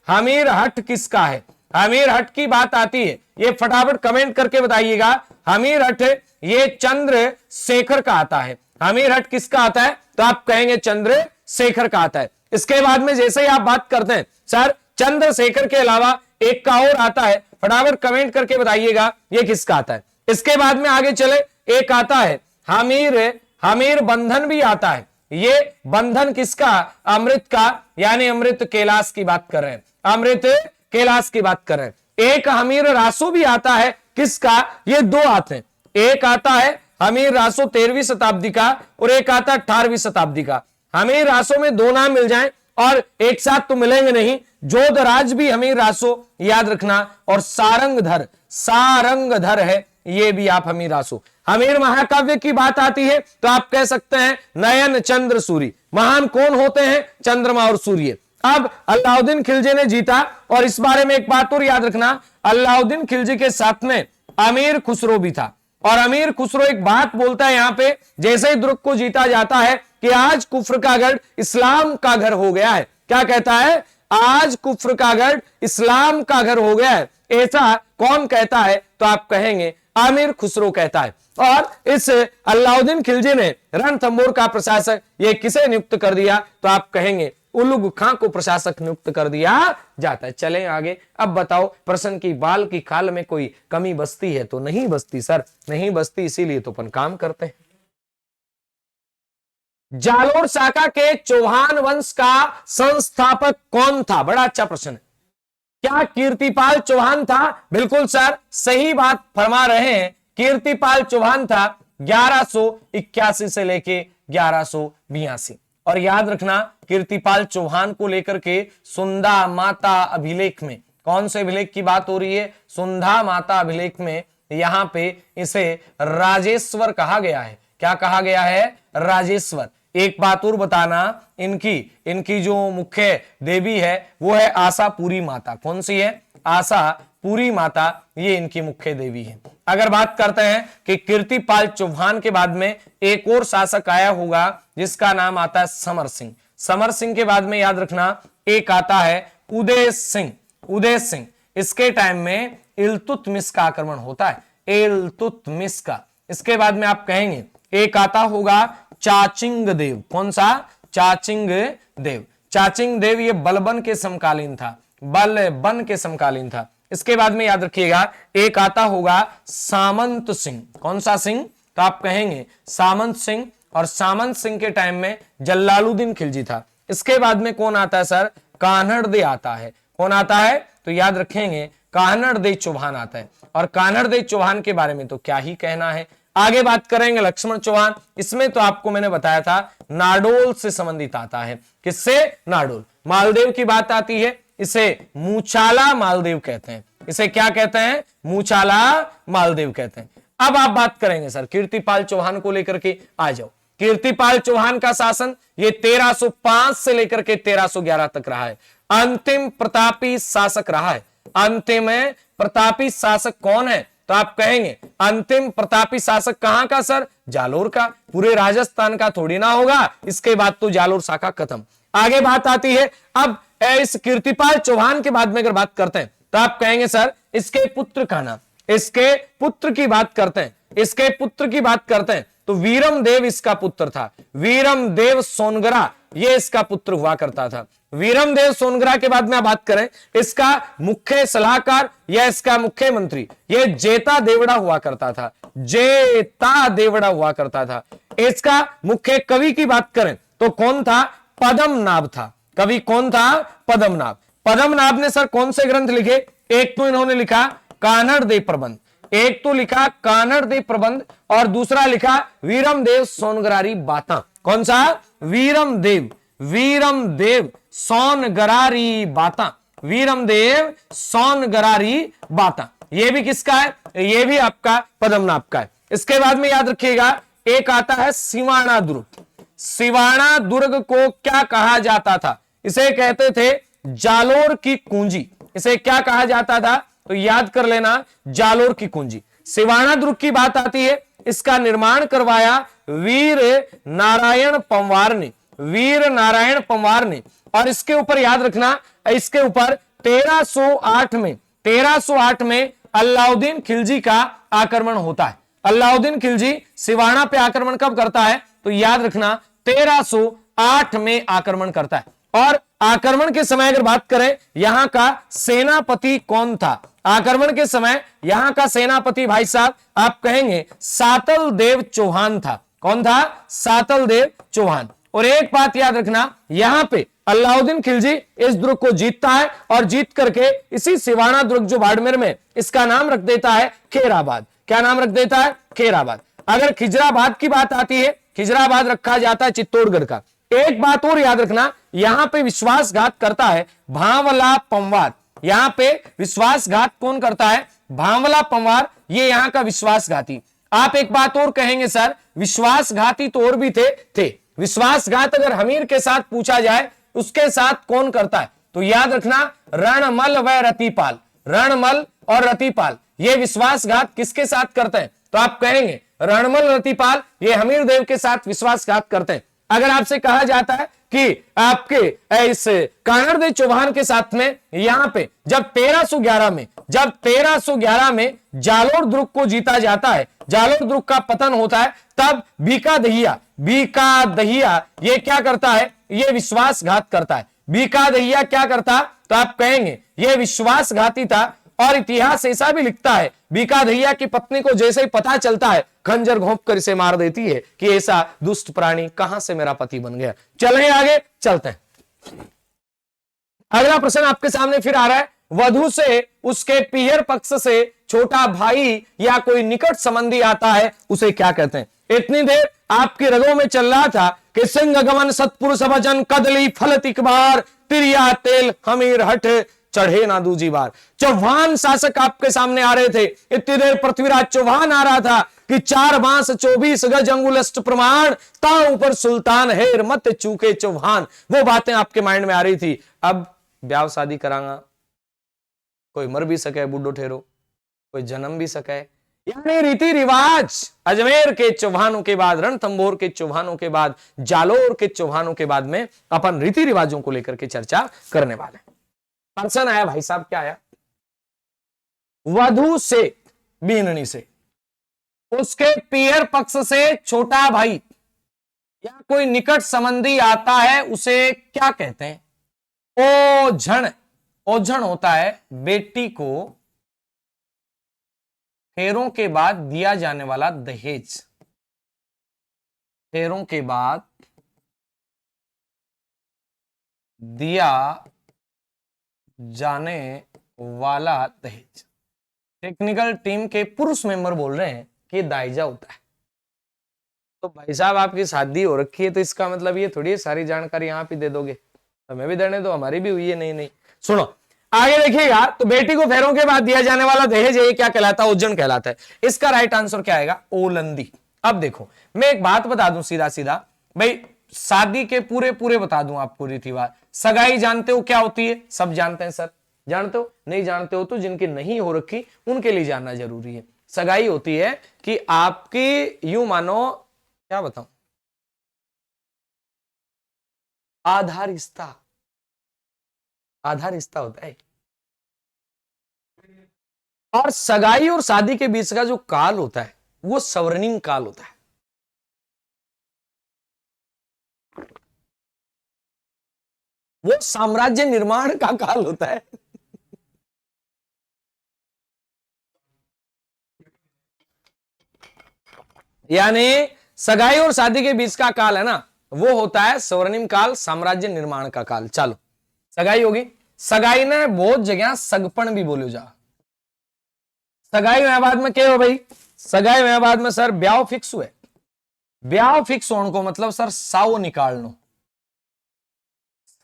हमीर हट किसका है, हमीर हट की बात आती है, ये फटाफट कमेंट करके बताइएगा। हमीर हट ये चंद्रशेखर का आता है। हमीर हट किसका आता है, तो आप कहेंगे चंद्रशेखर का आता है। इसके बाद में जैसे ही आप बात करते हैं सर चंद्रशेखर के अलावा एक का और आता है, फटाफट कमेंट करके बताइएगा ये किसका आता है। इसके बाद में आगे चले, एक आता है हमीर बंधन भी आता है। ये बंधन किसका, अमृत का, यानी अमृत कैलाश की बात कर रहे हैं, अमृत कैलाश की बात कर रहे हैं। एक हमीर रासो भी आता है, किसका, ये दो आते हैं, एक आता है हमीर रासो 13वीं शताब्दी का, और एक आता है 18वीं शताब्दी का। हमीर रासो में दो नाम मिल जाएं और एक साथ तो मिलेंगे नहीं, जोधराज भी हमीर रासो याद रखना, और सारंगधर है, ये भी आप हमीर रासो। हमीर महाकाव्य की बात आती है तो आप कह सकते हैं नयन चंद्र सूर्य। महान कौन होते हैं, चंद्रमा और सूर्य। अब अलाउद्दीन खिलजी ने जीता, और इस बारे में एक बात और याद रखना, अलाउद्दीन खिलजी के साथ में अमीर खुसरो भी था, और अमीर खुसरो एक बात बोलता है यहां पे, जैसे ही दुर्ग को जीता जाता है कि आज कुफ्र का गढ़ इस्लाम का घर हो गया है। क्या कहता है, आज कुफ्र का गढ़ इस्लाम का घर हो गया है। ऐसा कौन कहता है, तो आप कहेंगे अमीर खुसरो कहता है। और इस अलाउद्दीन खिलजी ने रणथंभौर का प्रशासक ये किसे नियुक्त कर दिया, तो आप कहेंगे उलुग खां को प्रशासक नियुक्त कर दिया जाता है। चलें आगे। अब बताओ प्रश्न की बाल की खाल में कोई कमी बसती है, तो नहीं बसती सर, नहीं बसती, इसीलिए तो अपन काम करते हैं। जालोर शाखा के चौहान वंश का संस्थापक कौन था, बड़ा अच्छा प्रश्न है। क्या कीर्तिपाल चौहान था, बिल्कुल सर सही बात फरमा रहे हैं, कीर्तिपाल चौहान था 1181 से लेके 1182। और याद रखना कीर्तिपाल चौहान को लेकर के सुंधा माता अभिलेख में, कौन से अभिलेख की बात हो रही है, सुंधा माता अभिलेख में, यहां पे इसे राजेश्वर कहा गया है। क्या कहा गया है, राजेश्वर। एक बात और बताना, इनकी जो मुख्य देवी है वो है आशापुरी माता। कौन सी है, आशापुरी माता, ये इनकी मुख्य देवी है। अगर बात करते हैं कि कीर्तिपाल चौहान के बाद में एक और शासक आया होगा जिसका नाम आता है समर सिंह। समर सिंह के बाद में याद रखना एक आता है उदय सिंह। इसके टाइम में इल्तुतमिश का आक्रमण होता है, इल्तुतमिश का। इसके बाद में आप कहेंगे एक आता होगा चाचिंग देव। कौन सा, चाचिंग देव। चाचिंग देव ये बलबन के समकालीन था, बलबन के समकालीन था। इसके बाद में याद रखिएगा एक आता होगा सामंत सिंह। कौन सा सिंह, तो आप कहेंगे सामंत सिंह। और सामंत सिंह के टाइम में जलालुद्दीन खिलजी था। इसके बाद में कौन आता है सर, कान्हड़दे आता है। कौन आता है, तो याद रखेंगे कान्हड़दे चौहान आता है। और कान्हड़दे चौहान के बारे में तो क्या ही कहना है। आगे बात करेंगे लक्ष्मण चौहान। इसमें तो आपको मैंने बताया था नाडोल से संबंधित आता है। किससे, नाडोल। मालदेव की बात आती है, इसे मूछाला मालदेव कहते हैं। इसे क्या कहते हैं? मूछाला मालदेव कहते हैं। अब आप बात करेंगे सर कीर्तिपाल चौहान को लेकर के, आ जाओ। कीर्तिपाल चौहान का शासन ये 1305 से लेकर के 1311 तक रहा है। अंतिम प्रतापी शासक रहा है। अंतिम प्रतापी शासक कौन है? तो आप कहेंगे अंतिम प्रतापी शासक कहां का सर? जालोर का। पूरे राजस्थान का थोड़ी ना होगा, इसके बाद तो जालोर शाखा खत्म। आगे बात आती है अब इस कीर्तिपाल चौहान के बाद में अगर बात करते हैं तो आप कहेंगे सर इसके पुत्र का नाम, इसके पुत्र की बात करते हैं, इसके पुत्र की बात करते हैं तो वीरम देव इसका पुत्र था। वीरम देव सोनगरा ये इसका पुत्र हुआ करता था। वीरम देव सोनगरा के बाद में बात करें इसका मुख्य सलाहकार या इसका मुख्यमंत्री ये जेता देवड़ा हुआ करता था। जेता देवड़ा हुआ करता था। इसका मुख्य कवि की बात करें तो कौन था? पद्मनाभ था। कवि कौन था? पद्मनाभ। पद्मनाभ ने सर कौन से ग्रंथ लिखे? एक तो इन्होंने लिखा कानड़ देव प्रबंध, एक तो लिखा कानड़ देव प्रबंध और दूसरा लिखा वीरम देव सोनगरारी बाता। कौन सा? वीरम देव सोनगरारी बाता। वीरम देव सोनगरारी बाता ये भी किसका है? ये भी आपका पद्मनाभ का है। इसके बाद में याद रखिएगा एक आता है सिवाना दुर्ग। सिवाना दुर्ग को क्या कहा जाता था? इसे कहते थे जालोर की कुंजी। इसे क्या कहा जाता था? तो याद कर लेना जालोर की कुंजी। सिवाना दुर्ग की बात आती है, इसका निर्माण करवाया वीर नारायण पंवार ने। वीर नारायण पंवार ने। और इसके ऊपर याद रखना इसके ऊपर 1308 में अलाउद्दीन खिलजी का आक्रमण होता है। अलाउद्दीन खिलजी सिवाना पे आक्रमण कब करता है? तो याद रखना 1308 में आक्रमण करता है। और आक्रमण के समय अगर बात करें यहां का सेनापति कौन था? आक्रमण के समय यहां का सेनापति भाई साहब आप कहेंगे सातल देव चौहान था। कौन था? सातल देव चौहान। और एक बात याद रखना यहां पे अलाउद्दीन खिलजी इस दुर्ग को जीतता है और जीत करके इसी सिवाना दुर्ग जो बाड़मेर में इसका नाम रख देता है खेराबाद। क्या नाम रख देता है? खेराबाद। अगर खिजराबाद की बात आती है, खिजराबाद रखा जाता है चित्तौड़गढ़ का। एक बात और याद रखना यहां पे विश्वासघात करता है भांवला पंवार। यहां पे विश्वासघात कौन करता है? भांवला पंवार ये यहां का विश्वासघाती। आप एक बात और कहेंगे सर विश्वासघाती तो और भी थे। विश्वासघात अगर हमीर के साथ पूछा जाए उसके साथ कौन करता है? तो याद रखना रणमल व रतिपाल। रणमल और रतिपाल ये विश्वासघात किसके साथ करते हैं? तो आप कहेंगे रणमल रतिपाल ये हमीर देव के साथ विश्वासघात करते हैं। अगर आपसे कहा जाता है कि आपके इस कानड़ देव चौहान के साथ में यहां पे जब 1311 में जालोर दुर्ग को जीता जाता है, जालोर दुर्ग का पतन होता है, तब बीका दहिया ये क्या करता है? ये विश्वासघात करता है। बीका दहिया क्या करता? तो आप कहेंगे ये विश्वासघाती था। और इतिहास ऐसा भी लिखता है बीका दहिया की पत्नी को जैसे ही पता चलता है खंजर घोंप कर इसे मार देती है कि ऐसा दुष्ट प्राणी कहां से मेरा पति बन गया। चलें आगे चलते हैं। अगला प्रश्न आपके सामने फिर आ रहा है वधु से उसके पीहर पक्ष से छोटा भाई या कोई निकट संबंधी आता है उसे क्या कहते हैं? इतनी देर आपकी रगों में चल रहा था कि सिंह गमन सतपुरुष भजन कदली फल तिकबार तिरिया तेल हमीर हट चढ़े ना दूजी बार। चौहान शासक आपके सामने आ रहे थे। इतनी देर पृथ्वीराज चौहान आ रहा था कि 4 बांस 24 गज अंगुलष्ट प्रमाण ता ऊपर सुल्तान है मत चूके चौहान। वो बातें आपके माइंड में आ रही थी। अब ब्याह शादी करांगा, कोई मर भी सके बूढ़ो ठहरो, कोई जन्म भी सके, यानी रीति रिवाज अजमेर के चौहानों के बाद, रणथंभौर के चौहानों के बाद, जालोर के चौहानों के बाद में अपन रीति रिवाजों को लेकर के चर्चा करने वाले। प्रश्न आया भाई साहब, क्या आया? वधु से बीननी से उसके पीहर पक्ष से छोटा भाई या कोई निकट संबंधी आता है उसे क्या कहते हैं? ओझण। ओझण होता है बेटी को फेरों के बाद दिया जाने वाला दहेज। फेरों के बाद दिया जाने वाला दहेज। टेक्निकल टीम के पुरुष मेंबर बोल रहे हैं कि दाइजा होता है। तो भाई साहब आपकी शादी हो रखी है तो इसका मतलब ये थोड़ी सारी जानकारी यहां पे दे दोगे, हमें भी देने दो, हमारी भी हुई है। नहीं सुनो, आगे देखिएगा, तो बेटी को फेरों के बाद दिया जाने वाला दहेज ये क्या कहलाता है? ओजन कहलाता है। इसका राइट आंसर क्या आएगा? ओलंदी। अब देखो मैं एक बात बता दूं सीधा सीधा भाई, शादी के पूरे पूरे बता दूं आपको रीति रिवाज। सगाई जानते हो क्या होती है? सब जानते हैं सर। जानते हो? नहीं जानते हो तो जिनकी नहीं हो रखी उनके लिए जानना जरूरी है। सगाई होती है कि आपकी यूं मानो, क्या बताऊं, आधा रिश्ता, आधा रिश्ता होता है। और सगाई और शादी के बीच का जो काल होता है वो स्वर्णिम काल होता है। वो साम्राज्य निर्माण का काल होता है। यानी सगाई और शादी के बीच का काल है ना, वो होता है स्वर्णिम काल, साम्राज्य निर्माण का काल। चलो सगाई होगी। सगाई ने बहुत जगह सगपन भी बोलो जा। सगाई में बाद में क्या हो भाई? सगाई में बाद में सर ब्याह फिक्स हुए। ब्याह फिक्स होने को मतलब सर साव निकालना,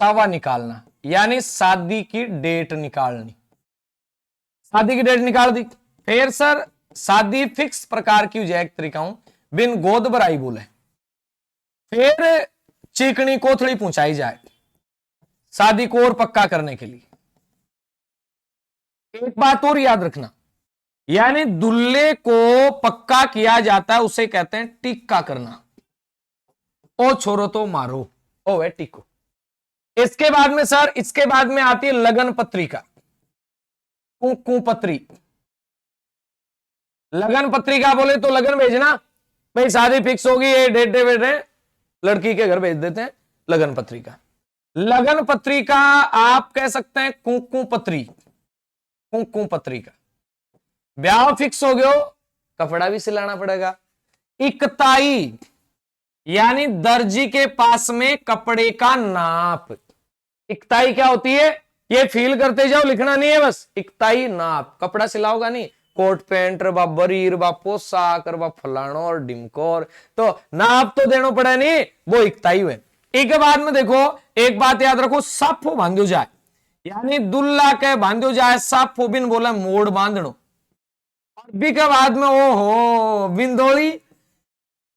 सावा निकालना, यानी शादी की डेट निकालनी। शादी की डेट निकाल दी, फिर सर शादी फिक्स प्रकार की हो जाए एक तरीका हूं, बिन गोद भराई बोले, फिर चिकनी कोथड़ी पहुंचाई जाए शादी को और पक्का करने के लिए। एक बात और याद रखना, यानी दुल्हे को पक्का किया जाता है उसे कहते हैं टिक्का करना। ओ छोरो तो मारो, ओ वे टिको। इसके बाद में सर, इसके बाद में आती है लगन पत्रिका, कुपत्री। लगन पत्रिका बोले तो लगन भेजना, भाई शादी फिक्स होगी, ये डेट वेट लड़की के घर भेज देते हैं लगन पत्रिका। लगन पत्रिका आप कह सकते हैं कुपत्री, कुपत्रिका। ब्याह फिक्स हो गयो, कपड़ा भी सिलाना पड़ेगा। इकताई, यानी दर्जी के पास में कपड़े का नाप। इकताई क्या होती है? ये फील करते जाओ, लिखना नहीं है बस। इकताई नाप, कपड़ा सिलाओगा नहीं, कोट पैंट रबा बरीर बा पोशाक रबा फलानो और डिमकोर, तो नाप तो देना पड़े नहीं, वो इकताई हुए। एक बाद में देखो एक बात याद रखो, साफो बांधो जाए, यानी दुल्ला के बांधो जाए साफो, बिन बोला मोड़ बांधनो। और बी के बाद में ओहो बिंदोली,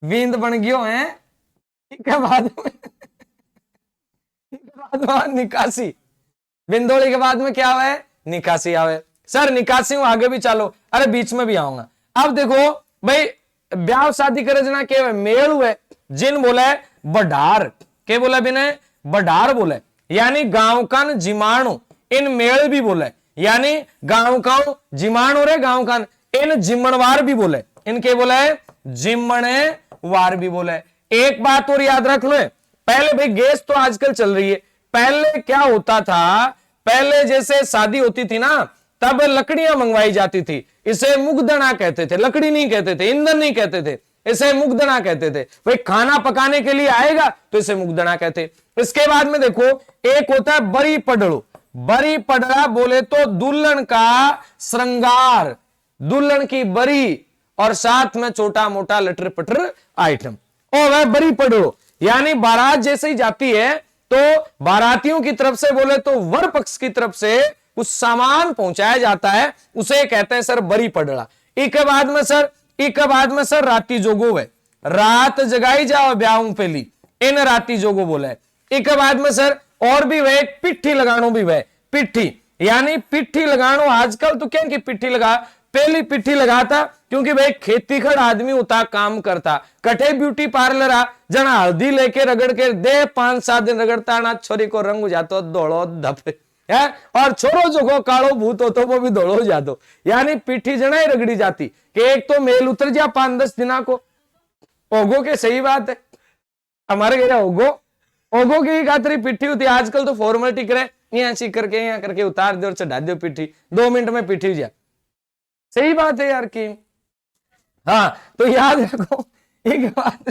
बिंद बन गयो है। के बाद में निकासी, बिंदोली के बाद में क्या आवे? निकासी आवे। सर निकासी हूं आगे भी चालो, अरे बीच में भी आऊंगा। अब देखो भाई, ब्याह शादी करे जना के मेल हुए, जिन बोले बडार, के बोले बिने बडार बोले, यानी गांव का जिमाणु, इन मेल भी बोले, यानी गांव का जिमाणु रे गांव का, इन जिम्मणवार भी बोले, इनके बोले जिम्मणवार भी बोले। एक बात और याद रख लो, पहले भाई गैस तो आजकल चल रही है, पहले क्या होता था, पहले जैसे शादी होती थी ना, तब लकड़ियां मंगवाई जाती थी, इसे मुगदना कहते थे, लकड़ी नहीं कहते थे, ईंधन नहीं कहते थे, इसे मुगदना कहते थे। भाई खाना पकाने के लिए आएगा तो इसे मुगदना कहते। इसके बाद में देखो एक होता है बरी पडड़ो। बरी पडड़ा बोले तो दुल्हन का श्रृंगार, दुल्हन की बरी और साथ में छोटा मोटा लटर पटर आइटम, और वह बरी पडड़ो, यानी बारात जैसे ही जाती है तो बारातियों की तरफ से बोले तो वर पक्ष की तरफ से कुछ सामान पहुंचाया जाता है, उसे कहते हैं सर बरी पडड़ा। एक बाद में सर राती जोगो है, रात जगाई जाओ ब्याह पहली, इन राती जोगो बोला है। एक बाद में सर और भी वह पिट्ठी लगानो भी वह, पिट्ठी यानी पिट्ठी लगानो। आजकल तो क्या कि पिट्ठी लगा, पहली पिट्ठी लगाता क्योंकि भाई खेती खड़ आदमी होता, काम करता, कटे ब्यूटी पार्लर आ जना हल्दी लेके रगड़ के दे, 5-7 दिन रगड़ता ना, छोरी को रंग हो जातो दौड़ो धप है, और छोरो जो को कालो भूत हो तो वो भी दौड़ो जातो, यानी पिट्ठी जना ही रगड़ी जाती कि एक तो मेल उतर जा 5-10 दिना को। ओगो के सही बात है, हमारे घर ओगो की खातरी पिट्ठी होती। आजकल तो फॉर्मेलिटी करे, यहाँ करके उतार दो और चढ़ा दो पिट्ठी, 2 मिनट में पिट्ठी हो जाए। सही बात है यार की। हाँ तो याद रखो एक बात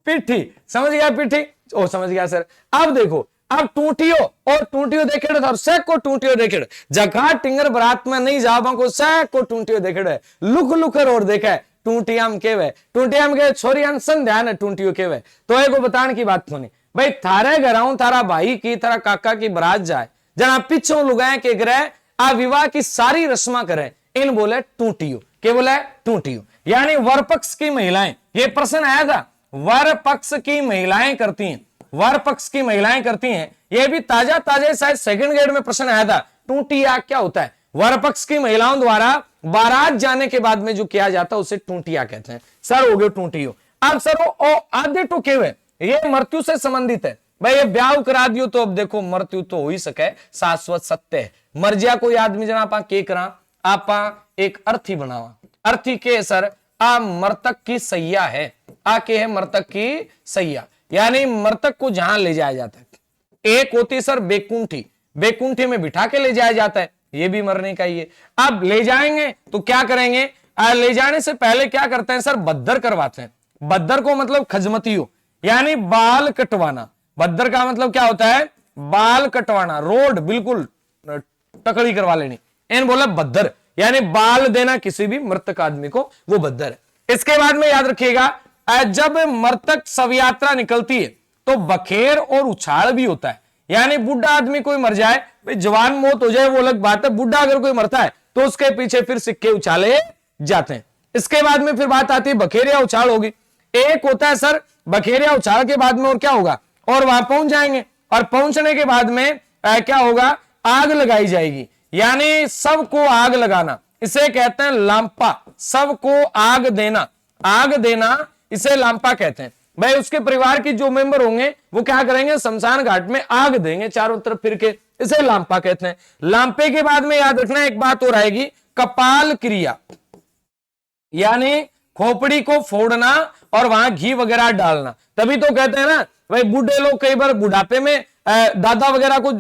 पिट्ठी, समझ गया पिट्ठी? ओ समझ गया सर। अब देखो, अब टूटियो और टूटियो देखे और सैक को टूटियो देखे, जगह टिंगर बरात में नहीं जाबा को सैक को टूटियो देखे, लुक लुकर और देखे टूटियाम केवे, टूटियाम के छोरियान संध्यान है टूटियो केवे। तो एगो बताने की बात सुनी भाई, थारे घराऊ थारा भाई की थारा काका की बरात जाए जना पिछों लुगाए के ग्रह आ विवाह की सारी रस्मा करें, इन बोले टूटियो। के बोले टूटियो, यानी वर पक्ष की महिलाएं, ये प्रश्न आया था, वर पक्ष की महिलाएं करती हैं, वर पक्ष की महिलाएं करती हैं। ये भी ताजा ताजा शायद सेकंड ग्रेड में प्रश्न आया था, टूटिया क्या होता है? वर पक्ष की महिलाओं द्वारा बारात जाने के बाद में जो किया जाता है उसे टूटिया कहते हैं। सर हो गए टूटियो। अब सर वो आधे टूके हुए, ये मृत्यु से संबंधित है। भाई ये ब्याह करा दियो तो अब देखो मृत्यु तो हो ही सके, शाश्वत सत्य है। मर जा कोई आदमी जना आपा के करा, आपा एक अर्थी बनावा, अर्थी के सर आ मृतक की सैया है, आ के है मृतक की सैया, यानी मृतक को जहां ले जाया जाता है। एक होती सर बेकुंठी, बेकुंठी में बिठा के ले जाया जाता है, ये भी मरने का ही है। अब ले जाएंगे तो क्या करेंगे, ले जाने से पहले क्या करते हैं सर, बद्दर करवाते हैं। बद्दर को मतलब खजमतियो, यानी बाल कटवाना। बद्दर का मतलब क्या होता है, बाल कटवाना, रोड बिल्कुल टकड़ी करवा लेनी, इन बोला बद्दर, यानी बाल देना किसी भी मृतक आदमी को, वो बद्दर है। इसके बाद में याद रखिएगा, जब मृतक शव यात्रा निकलती है तो बखेर और उछाल भी होता है, यानी बुढ़ा आदमी कोई मर जाए, भाई जवान मौत हो जाए वो अलग बात है, बुढ़ा अगर कोई मरता है तो उसके पीछे फिर सिक्के उछाले जाते हैं। इसके बाद में फिर बात आती है बखेरिया उछाल होगी। एक होता है सर बखेरिया उछाल के बाद में और क्या होगा, और वहां पहुंच जाएंगे, और पहुंचने के बाद में क्या होगा, आग लगाई जाएगी, यानी सबको आग लगाना, इसे कहते हैं लांपा। सबको आग देना, आग देना इसे लांपा कहते हैं। भाई उसके परिवार की जो मेंबर होंगे वो क्या करेंगे, शमशान घाट में आग देंगे चारों तरफ फिर के, इसे लांपा कहते हैं। लांपे के बाद में याद रखना एक बात और आएगी, कपाल क्रिया, यानी खोपड़ी को फोड़ना और वहां घी वगैरह डालना। तभी तो कहते हैं ना भाई बूढ़े लोग कई बार बुढ़ापे में दादा वगैरह को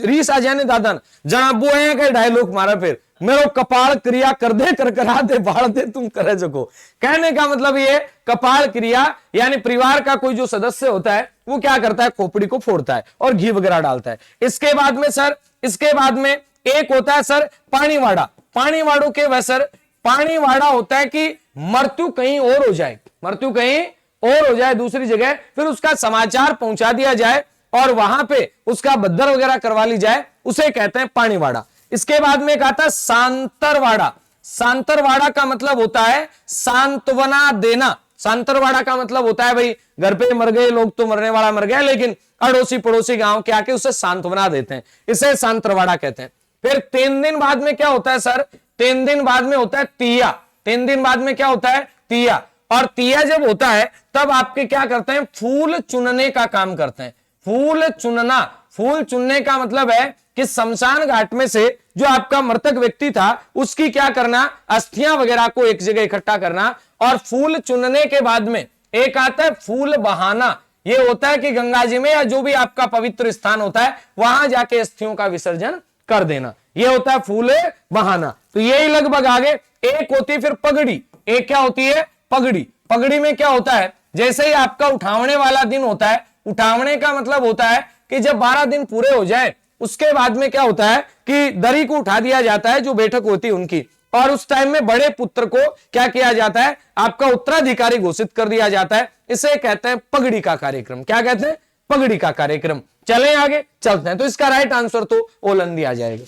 रीस आ जाने, दादा जना वो है कि डायलॉग मारा, फिर मेरो कपाल क्रिया कर दे, कर करा दे, बाढ़ दे, तुम करे जगो। कहने का मतलब ये कपाल क्रिया, यानी परिवार का कोई जो सदस्य होता है वो क्या करता है, खोपड़ी को फोड़ता है और घी वगैरह डालता है। इसके बाद में सर, इसके बाद में एक होता है सर पानीवाड़ा। पानीवाड़ों के वह सर, पानीवाड़ा होता है कि मृत्यु कहीं और हो जाए, मृत्यु कहीं और हो जाए दूसरी जगह, फिर उसका समाचार पहुंचा दिया जाए और वहां पे उसका बद्दर वगैरह करवा ली जाए, उसे कहते हैं पानीवाड़ा। इसके बाद में कहा था सांतरवाड़ा। सांतरवाड़ा का मतलब होता है सांत्वना देना। सांतरवाड़ा का मतलब होता है भाई घर पे मर गए लोग तो मरने वाला मर गया, लेकिन अड़ोसी पड़ोसी गांव के आके उसे सांत्वना देते हैं, इसे सांतरवाड़ा कहते हैं। फिर 3 दिन बाद में क्या होता है सर, 3 दिन बाद में होता है तिया। 3 दिन बाद में क्या होता है, तिया। और तिया जब होता है तब आपके क्या करते हैं, फूल चुनने का काम करते हैं। फूल चुनना, फूल चुनने का मतलब है कि शमशान घाट में से जो आपका मृतक व्यक्ति था उसकी क्या करना, अस्थियां वगैरह को एक जगह इकट्ठा करना, और फूल चुनने के बाद में एक आता है फूल बहाना। ये होता है कि गंगा जी में या जो भी आपका पवित्र स्थान होता है वहां जाके अस्थियों का विसर्जन कर देना, ये होता है फूल बहाना। तो यही लगभग आगे। एक होती है फिर पगड़ी। एक क्या होती है, पगड़ी। पगड़ी में क्या होता है, जैसे ही आपका उठावने वाला दिन होता है, उठावने का मतलब होता है कि जब 12 दिन पूरे हो जाए उसके बाद में क्या होता है कि दरी को उठा दिया जाता है जो बैठक होती है उनकी, और उस टाइम में बड़े पुत्र को क्या किया जाता है, आपका उत्तराधिकारी घोषित कर दिया जाता है। इसे कहते हैं पगड़ी का कार्यक्रम। क्या कहते हैं, पगड़ी का कार्यक्रम। चलें आगे चलते हैं। तो इसका राइट आंसर तो ओलंदी आ जाएगा।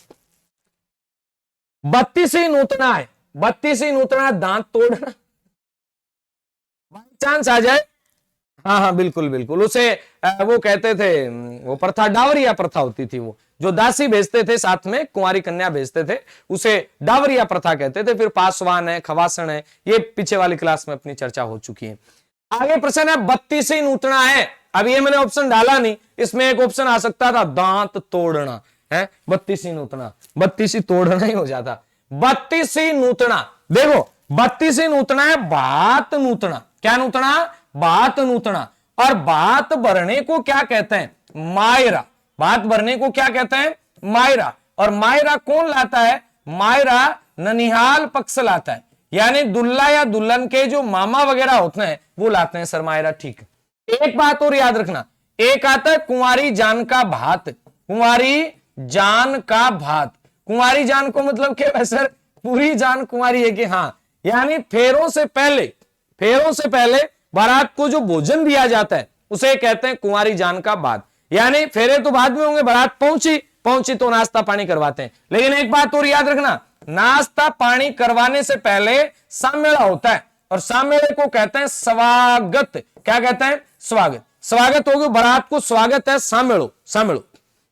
32वीं नूतना है, 32वीं नूतना दांत तोड़ना, बाई चांस आ जाए, हाँ हाँ बिल्कुल बिल्कुल, उसे वो कहते थे, वो प्रथा डावरिया प्रथा होती थी, वो जो दासी भेजते थे साथ में कुंवारी कन्या भेजते थे उसे डावरिया प्रथा कहते थे। फिर पासवान है, खवासन है, ये पीछे वाली क्लास में अपनी चर्चा हो चुकी है। आगे प्रश्न है 32वीं नूतना है। अब ये मैंने ऑप्शन डाला नहीं, इसमें एक ऑप्शन आ सकता था दांत तोड़ना है, 32वीं नूतना, 32वीं तोड़ना ही हो जाता। 32वीं नूतना, देखो 32वीं नूतना है बात नूतना। क्या नूतना, बात नूतना। और बात भरने को क्या कहते हैं, मायरा। बात भरने को क्या कहते हैं, मायरा। और मायरा कौन लाता है, मायरा ननिहाल पक्ष लाता है, यानी दुल्ला या दुल्हन के जो मामा वगैरह होते हैं वो लाते हैं सर मायरा। ठीक है। एक बात और याद रखना, एक आता है कुंवारी जान का भात। कुंवारी जान का भात, कुंवारी जान को मतलब क्या है सर, पूरी जान कुंवारी है कि हाँ, यानी फेरों से पहले, फेरों से पहले बारात को जो भोजन दिया जाता है उसे कहते हैं कुंवारी जान का भात। यानी फेरे तो बाद में होंगे, बारात पहुंची पहुंची तो नाश्ता पानी करवाते हैं। लेकिन एक बात और याद रखना, नाश्ता पानी करवाने से पहले सामेला होता है, और सामेले को कहते हैं स्वागत। क्या कहते हैं? स्वागत। स्वागत होगी, बारात को स्वागत है, सामेलो सामेलो।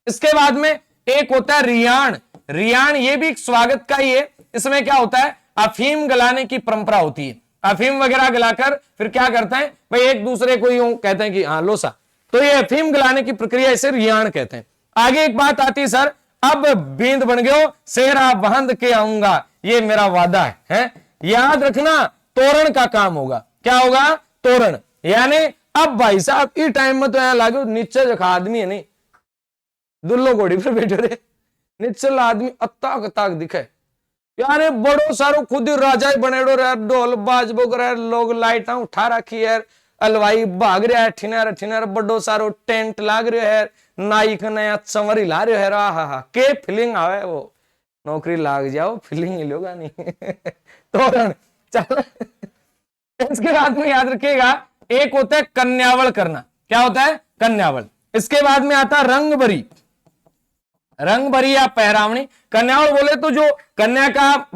इसके बाद में एक होता है रियाण। रियाण ये भी स्वागत का ही है। इसमें क्या होता है? अफीम गलाने की परंपरा होती है। अफीम वगैरह गलाकर फिर क्या करते हैं भाई, एक दूसरे को यूं कहते हैं कि हाँ लो सा, तो ये अफीम गलाने की प्रक्रिया, इसे रियाण कहते हैं। आगे एक बात आती है, सर अब बींद बन गयो सेहरा बहंद के आऊंगा, ये मेरा वादा है? याद रखना, तोरण का काम होगा। क्या होगा? तोरण। यानी अब भाई साहब इस टाइम में तो यहां लागू नीचे जखा आदमी है नहीं, दुल्लो घोड़ी पर बैठे रहे, नीचे आदमी अत्ताक अत्ताक दिखे यार, बड़ो सारो खुद ही राजा ही बनेड़ो रे, ढोल बाज बोग रहे, लोग लाइटा उठा रखी है, अलवाई भाग रहा है, ठिनार ठिनार, बड़ो सारो टेंट लाग रहा है, नाई का नया संवरी ला रहे है। हा के फीलिंग आवे, वो नौकरी लाग जाओ फीलिंग ही लोगा नहीं। तोरण चल। इसके बाद में याद रखिएगा, एक होता है कन्यावल करना। क्या होता है? कन्यावल। इसके बाद में आता है रंगभरी। रंगभरी या पहरावनी। कन्यावल बोले तो जो कन्या का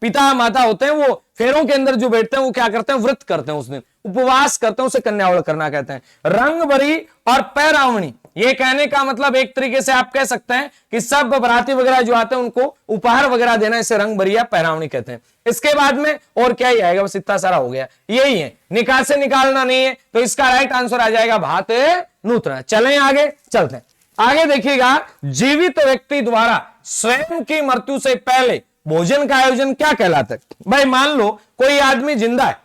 पिता माता होते हैं, वो फेरों के अंदर जो बैठते हैं, वो क्या करते हैं? व्रत करते हैं, उस दिन उपवास करते हैं, उसे कन्यावल करना कहते हैं। रंगभरी और पहरावनी, ये कहने का मतलब एक तरीके से आप कह सकते हैं कि सब बराती वगैरह जो आते हैं उनको उपहार वगैरह देना, इसे रंगभरी या पहरावनी कहते हैं। इसके बाद में और क्या ही आएगा? बस इतना सारा हो गया, यही है। निकाल से निकालना नहीं है, तो इसका राइट आंसर आ जाएगा भात नूतना। चलें आगे, चलते हैं आगे। देखिएगा, जीवित व्यक्ति द्वारा स्वयं की मृत्यु से पहले भोजन का आयोजन क्या कहलाता है? भाई मान लो कोई आदमी जिंदा है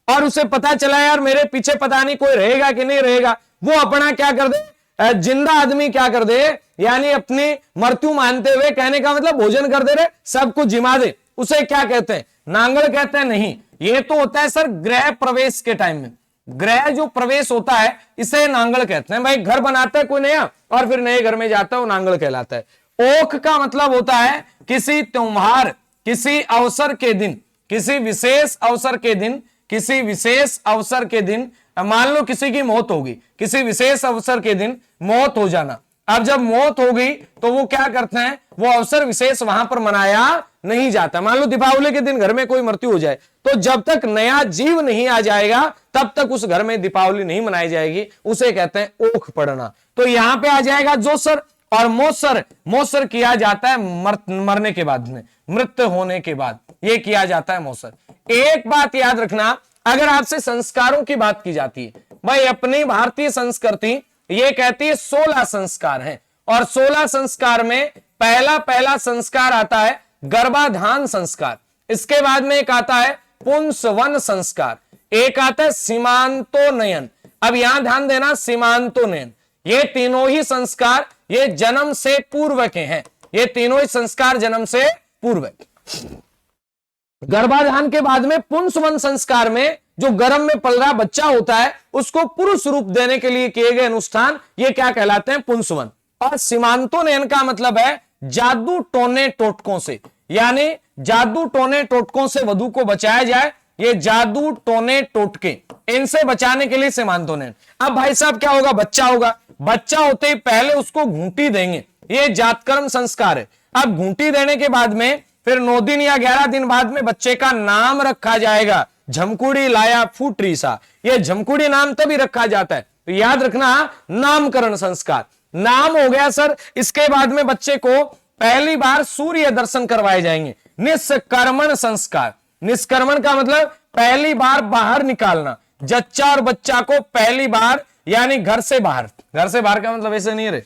और उसे पता चला यार मेरे पीछे पता नहीं कोई रहेगा कि नहीं रहेगा, वो अपना क्या कर दे, जिंदा आदमी क्या कर दे, यानी अपनी मृत्यु मानते हुए, कहने का मतलब भोजन कर दे रहे, सब कुछ जिमा दे, उसे क्या कहते हैं? नांगल कहते हैं? नहीं, ये तो होता है सर गृह प्रवेश के टाइम में। गृह जो प्रवेश होता है इसे नांगल कहते हैं। भाई घर बनाता है कोई नया और फिर नए घर में जाता है, वो नांगल कहलाता है। ओख का मतलब होता है किसी त्योहार, किसी अवसर के दिन, किसी विशेष अवसर के दिन, किसी विशेष अवसर के दिन, मान लो किसी की मौत होगी, किसी विशेष अवसर के दिन मौत हो जाना। अब जब मौत हो गई तो वो क्या करते हैं, वो अवसर विशेष वहां पर मनाया नहीं जाता। मान लो दीपावली के दिन घर में कोई मृत्यु हो जाए, तो जब तक नया जीव नहीं आ जाएगा तब तक उस घर में दीपावली नहीं मनाई जाएगी, उसे कहते हैं ओख पड़ना। तो यहां पे आ जाएगा जोसर और मोसर। मोसर किया जाता है मरने के बाद में, मृत होने के बाद ये किया जाता है मोसर। एक बात याद रखना, अगर आपसे संस्कारों की बात की जाती है, भाई अपनी भारतीय संस्कृति ये कहती है 16 संस्कार हैं, और 16 संस्कार में पहला संस्कार आता है गर्भाधान संस्कार। इसके बाद में एक आता है पुंसवन संस्कार, एक आता है सीमांतोनयन। अब यहां ध्यान देना, सीमांतोनयन, ये तीनों ही संस्कार ये जन्म से पूर्व के हैं। ये तीनों ही संस्कार जन्म से पूर्व। गर्भाधान के बाद में पुंसवन संस्कार में जो गर्भ में पल रहा बच्चा होता है उसको पुरुष रूप देने के लिए किए गए अनुष्ठान, ये क्या कहलाते हैं? पुंसवन। और सीमांतोनयन का मतलब है जादू टोने टोटकों से, यानी जादू टोने टोटकों से वधू को बचाया जाए। ये जादू टोने टोटके, इनसे बचाने के लिए सीमांतोनयन। अब भाई साहब क्या होगा? बच्चा होगा, बच्चा होते ही पहले उसको घूंटी देंगे, ये जातकर्म संस्कार है। अब घूंटी देने के बाद में फिर 9 दिन या 11 दिन बाद में बच्चे का नाम रखा जाएगा। झमकुड़ी लाया फूटरी सा, ये झमकुड़ी नाम तभी रखा जाता है। तो याद रखना, नामकरण संस्कार। नाम हो गया सर। इसके बाद में बच्चे को पहली बार सूर्य दर्शन करवाए जाएंगे। निष्कर्मण संस्कार, निष्कर्मण का मतलब पहली बार बाहर निकालना। जच्चा और बच्चा को पहली बार यानी घर से बाहर, घर से बाहर का मतलब ऐसे नहीं रहे,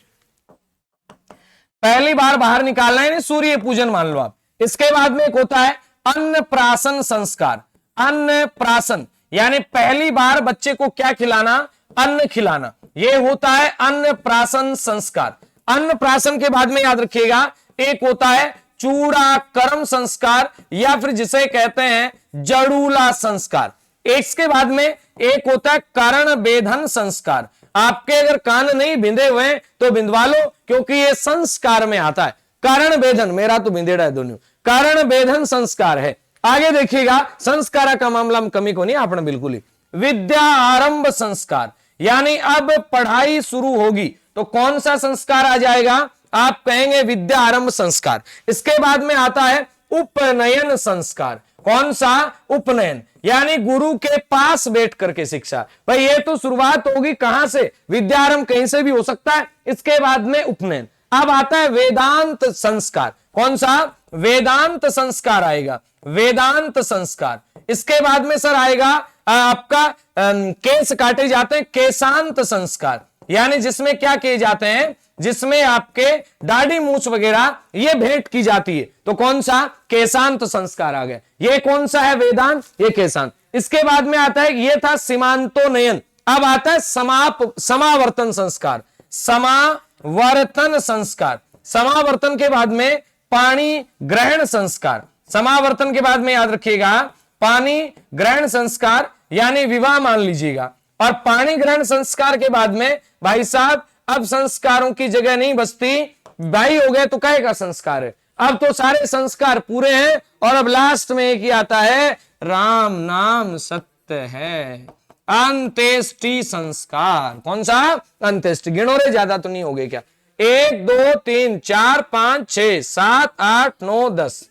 पहली बार बाहर निकालना है, सूर्य पूजन मान लो आप। इसके बाद में एक होता है अन्नप्राशन संस्कार। अन्नप्राशन यानी पहली बार बच्चे को क्या खिलाना? अन्न खिलाना, ये होता है अन्नप्राशन संस्कार। अन्नप्राशन के बाद में याद रखिएगा एक होता है चूड़ाकर्म संस्कार, या फिर जिसे कहते हैं जड़ूला संस्कार। इसके बाद में एक होता है कर्ण बेधन संस्कार। आपके अगर कान नहीं बिंदे हुए तो बिंदवा लो, क्योंकि ये संस्कार में आता है। कर्ण बेधन, मेरा तो बिंदेड़ा है दोनों, कर्ण बेधन संस्कार है। आगे देखिएगा, संस्कार का मामला में कमी को नहीं आपने बिल्कुल ही। विद्या आरंभ संस्कार, यानी अब पढ़ाई शुरू होगी तो कौन सा संस्कार आ जाएगा? आप कहेंगे विद्या आरंभ संस्कार। इसके बाद में आता है उपनयन संस्कार। कौन सा? उपनयन, यानी गुरु के पास बैठ करके शिक्षा। भाई ये तो शुरुआत होगी कहां से? विद्यारंभ कहीं से भी हो सकता है। इसके बाद में उपनयन। अब आता है वेदांत संस्कार। कौन सा? वेदांत संस्कार आएगा, वेदांत संस्कार। इसके बाद में सर आएगा आपका केस काटे जाते हैं, केशांत संस्कार, यानी जिसमें क्या किए जाते हैं? जिसमें आपके दाढ़ी मूछ वगैरह ये भेंट की जाती है, तो कौन सा? केशांत संस्कार आ गया। ये कौन सा है? वेदांत, ये केशांत। इसके बाद में आता है, ये था सीमांतोनयन। अब आता है समावर्तन संस्कार, समावर्तन संस्कार। समावर्तन के बाद में पाणी ग्रहण संस्कार। समावर्तन के बाद में याद रखिएगा पाणी ग्रहण संस्कार, यानी विवाह मान लीजिएगा। और पाणी ग्रहण संस्कार के बाद में भाई साहब अब संस्कारों की जगह नहीं बचती, भाई हो गए तो काहे का संस्कार है? अब तो सारे संस्कार पूरे हैं और अब लास्ट में एक ही आता है, राम नाम सत्य है, अंत्येष्टि संस्कार। कौन सा? अंत्येष्टि। गिनो रे, ज्यादा तो नहीं हो गए क्या? 1 2 3 4 5 6 7 8 9 10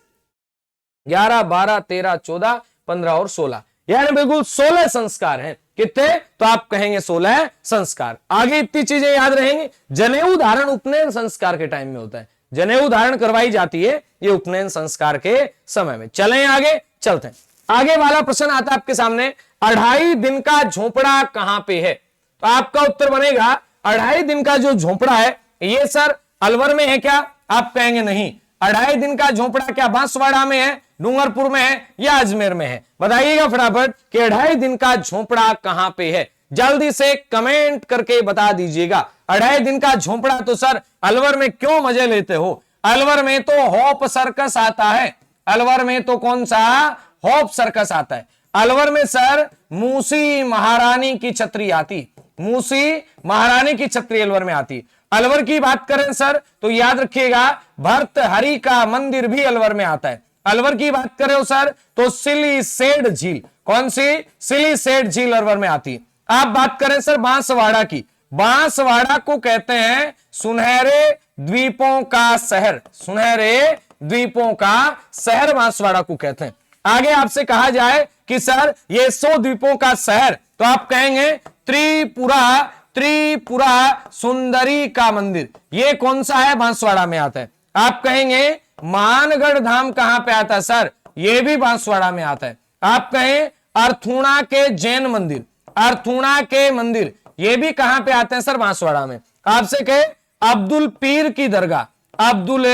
11 12 13 14 15 और 16, यानी बिल्कुल 16 संस्कार हैं। कितने? तो आप कहेंगे 16 संस्कार। आगे इतनी चीजें याद रहेंगी। जनेऊ धारण उपनयन संस्कार के टाइम में होता है, जनेऊ धारण करवाई जाती है ये उपनयन संस्कार के समय में। चलें आगे, चलते हैं। आगे वाला प्रश्न आता है आपके सामने, 2.5 दिन का झोपड़ा कहां पे है? तो आपका उत्तर बनेगा 2.5 दिन का जो झोपड़ा है ये सर अलवर में है क्या? आप कहेंगे नहीं। 2.5 दिन का झोपड़ा क्या बांसवाड़ा में है, डूंगरपुर में है या अजमेर में है? बताइएगा फटाफट कि 2.5 दिन का झोपड़ा कहां पे है। जल्दी से कमेंट करके बता दीजिएगा। 2.5 दिन का झोपड़ा तो सर अलवर में क्यों मजे लेते हो? अलवर में तो होप सर्कस आता है। अलवर में तो कौन सा? होप सर्कस आता है। अलवर में सर मूसी महारानी की छतरी आती, मूसी महारानी की छतरी अलवर में आती। अलवर की बात करें सर तो याद रखिएगा भर्तहरि का मंदिर भी अलवर में आता है। अलवर की बात करें सर तो सिलीसेड झील, कौन सी? सिलीसेड झील अलवर में आती। आप बात करें सर बांसवाड़ा की, बांसवाड़ा को कहते हैं सुनहरे द्वीपों का शहर, सुनहरे द्वीपों का शहर बांसवाड़ा को कहते हैं। आगे आपसे कहा जाए कि सर ये 100 द्वीपों का शहर, तो आप कहेंगे त्रिपुरा, त्रिपुरा सुंदरी का मंदिर। ये कौन सा है? बांसवाड़ा में आता है। आप कहेंगे मानगढ़ धाम कहां पे आता है? सर ये भी बांसवाड़ा में आता है। आप कहें अर्थुणा के जैन मंदिर, अर्थुणा के मंदिर ये भी कहां पे आते हैं? सर बांसवाड़ा में। आपसे कहे अब्दुल पीर की दरगाह, अब्दुल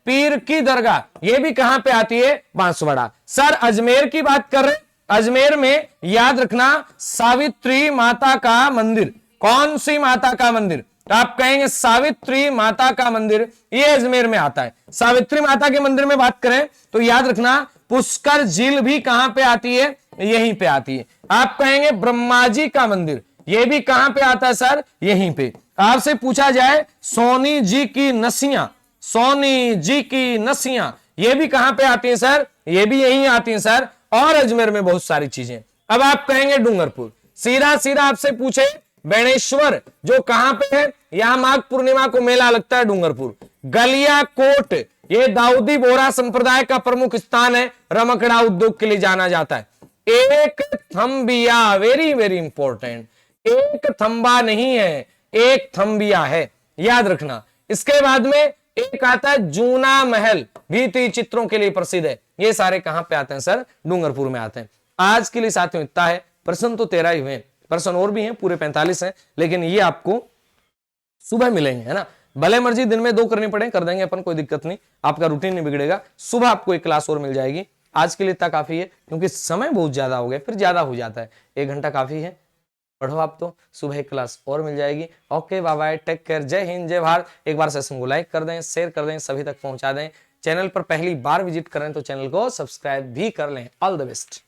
पीर की दरगाह ये भी कहां पे आती है? बांसवाड़ा। सर अजमेर की बात कर रहे, अजमेर में याद रखना सावित्री माता का मंदिर। कौन सी माता का मंदिर? तो आप कहेंगे सावित्री माता का मंदिर, ये अजमेर में आता है। सावित्री माता के मंदिर में बात करें तो याद रखना पुष्कर झील भी कहां पे आती है? यहीं पे आती है। आप कहेंगे ब्रह्मा जी का मंदिर, ये भी कहां पे आता है? सर यहीं पे। आपसे पूछा जाए सोनी जी की नसियां, सोनी जी की नसियां ये भी कहां पे आती है? सर ये भी यहीं आती है सर, और अजमेर में बहुत सारी चीजें। अब आप कहेंगे डूंगरपुर। सीधा सीधा आपसे पूछे बेणेश्वर जो कहां पे है? यहां माघ पूर्णिमा को मेला लगता है डूंगरपुर। गलियाकोट ये दाऊदी बोहरा संप्रदाय का प्रमुख स्थान है, रमकड़ा उद्योग के लिए जाना जाता है। एक थम्बिया, वेरी वेरी इंपॉर्टेंट, एक थंबा नहीं है, एक थम्बिया है, याद रखना। इसके बाद में एक आता है जूना महल, भित्ति चित्रों के लिए प्रसिद्ध है। ये सारे कहां पे आते हैं? सर डूंगरपुर में आते हैं। आज के लिए साथियों इतना है। प्रश्न तो 13 ही हुए, प्रश्न और भी हैं, पूरे 45 हैं, लेकिन ये आपको सुबह मिलेंगे, है ना। भले मर्जी दिन में 2 करनी पड़े, कर देंगे अपन, कोई दिक्कत नहीं, आपका रूटीन नहीं बिगड़ेगा। सुबह आपको एक क्लास और मिल जाएगी। आज के लिए इतना काफी है, क्योंकि समय बहुत ज्यादा हो गया, फिर ज्यादा हो जाता है। 1 घंटा काफी है, पढ़ो आप तो। सुबह एक क्लास और मिल जाएगी। Okay, bye bye, take care, जय हिंद, जय भारत। एक बार सेशन को लाइक कर दें, शेयर कर दें, सभी तक पहुंचा दें। चैनल पर पहली बार विजिट करें तो चैनल को सब्सक्राइब भी कर लें। All the best.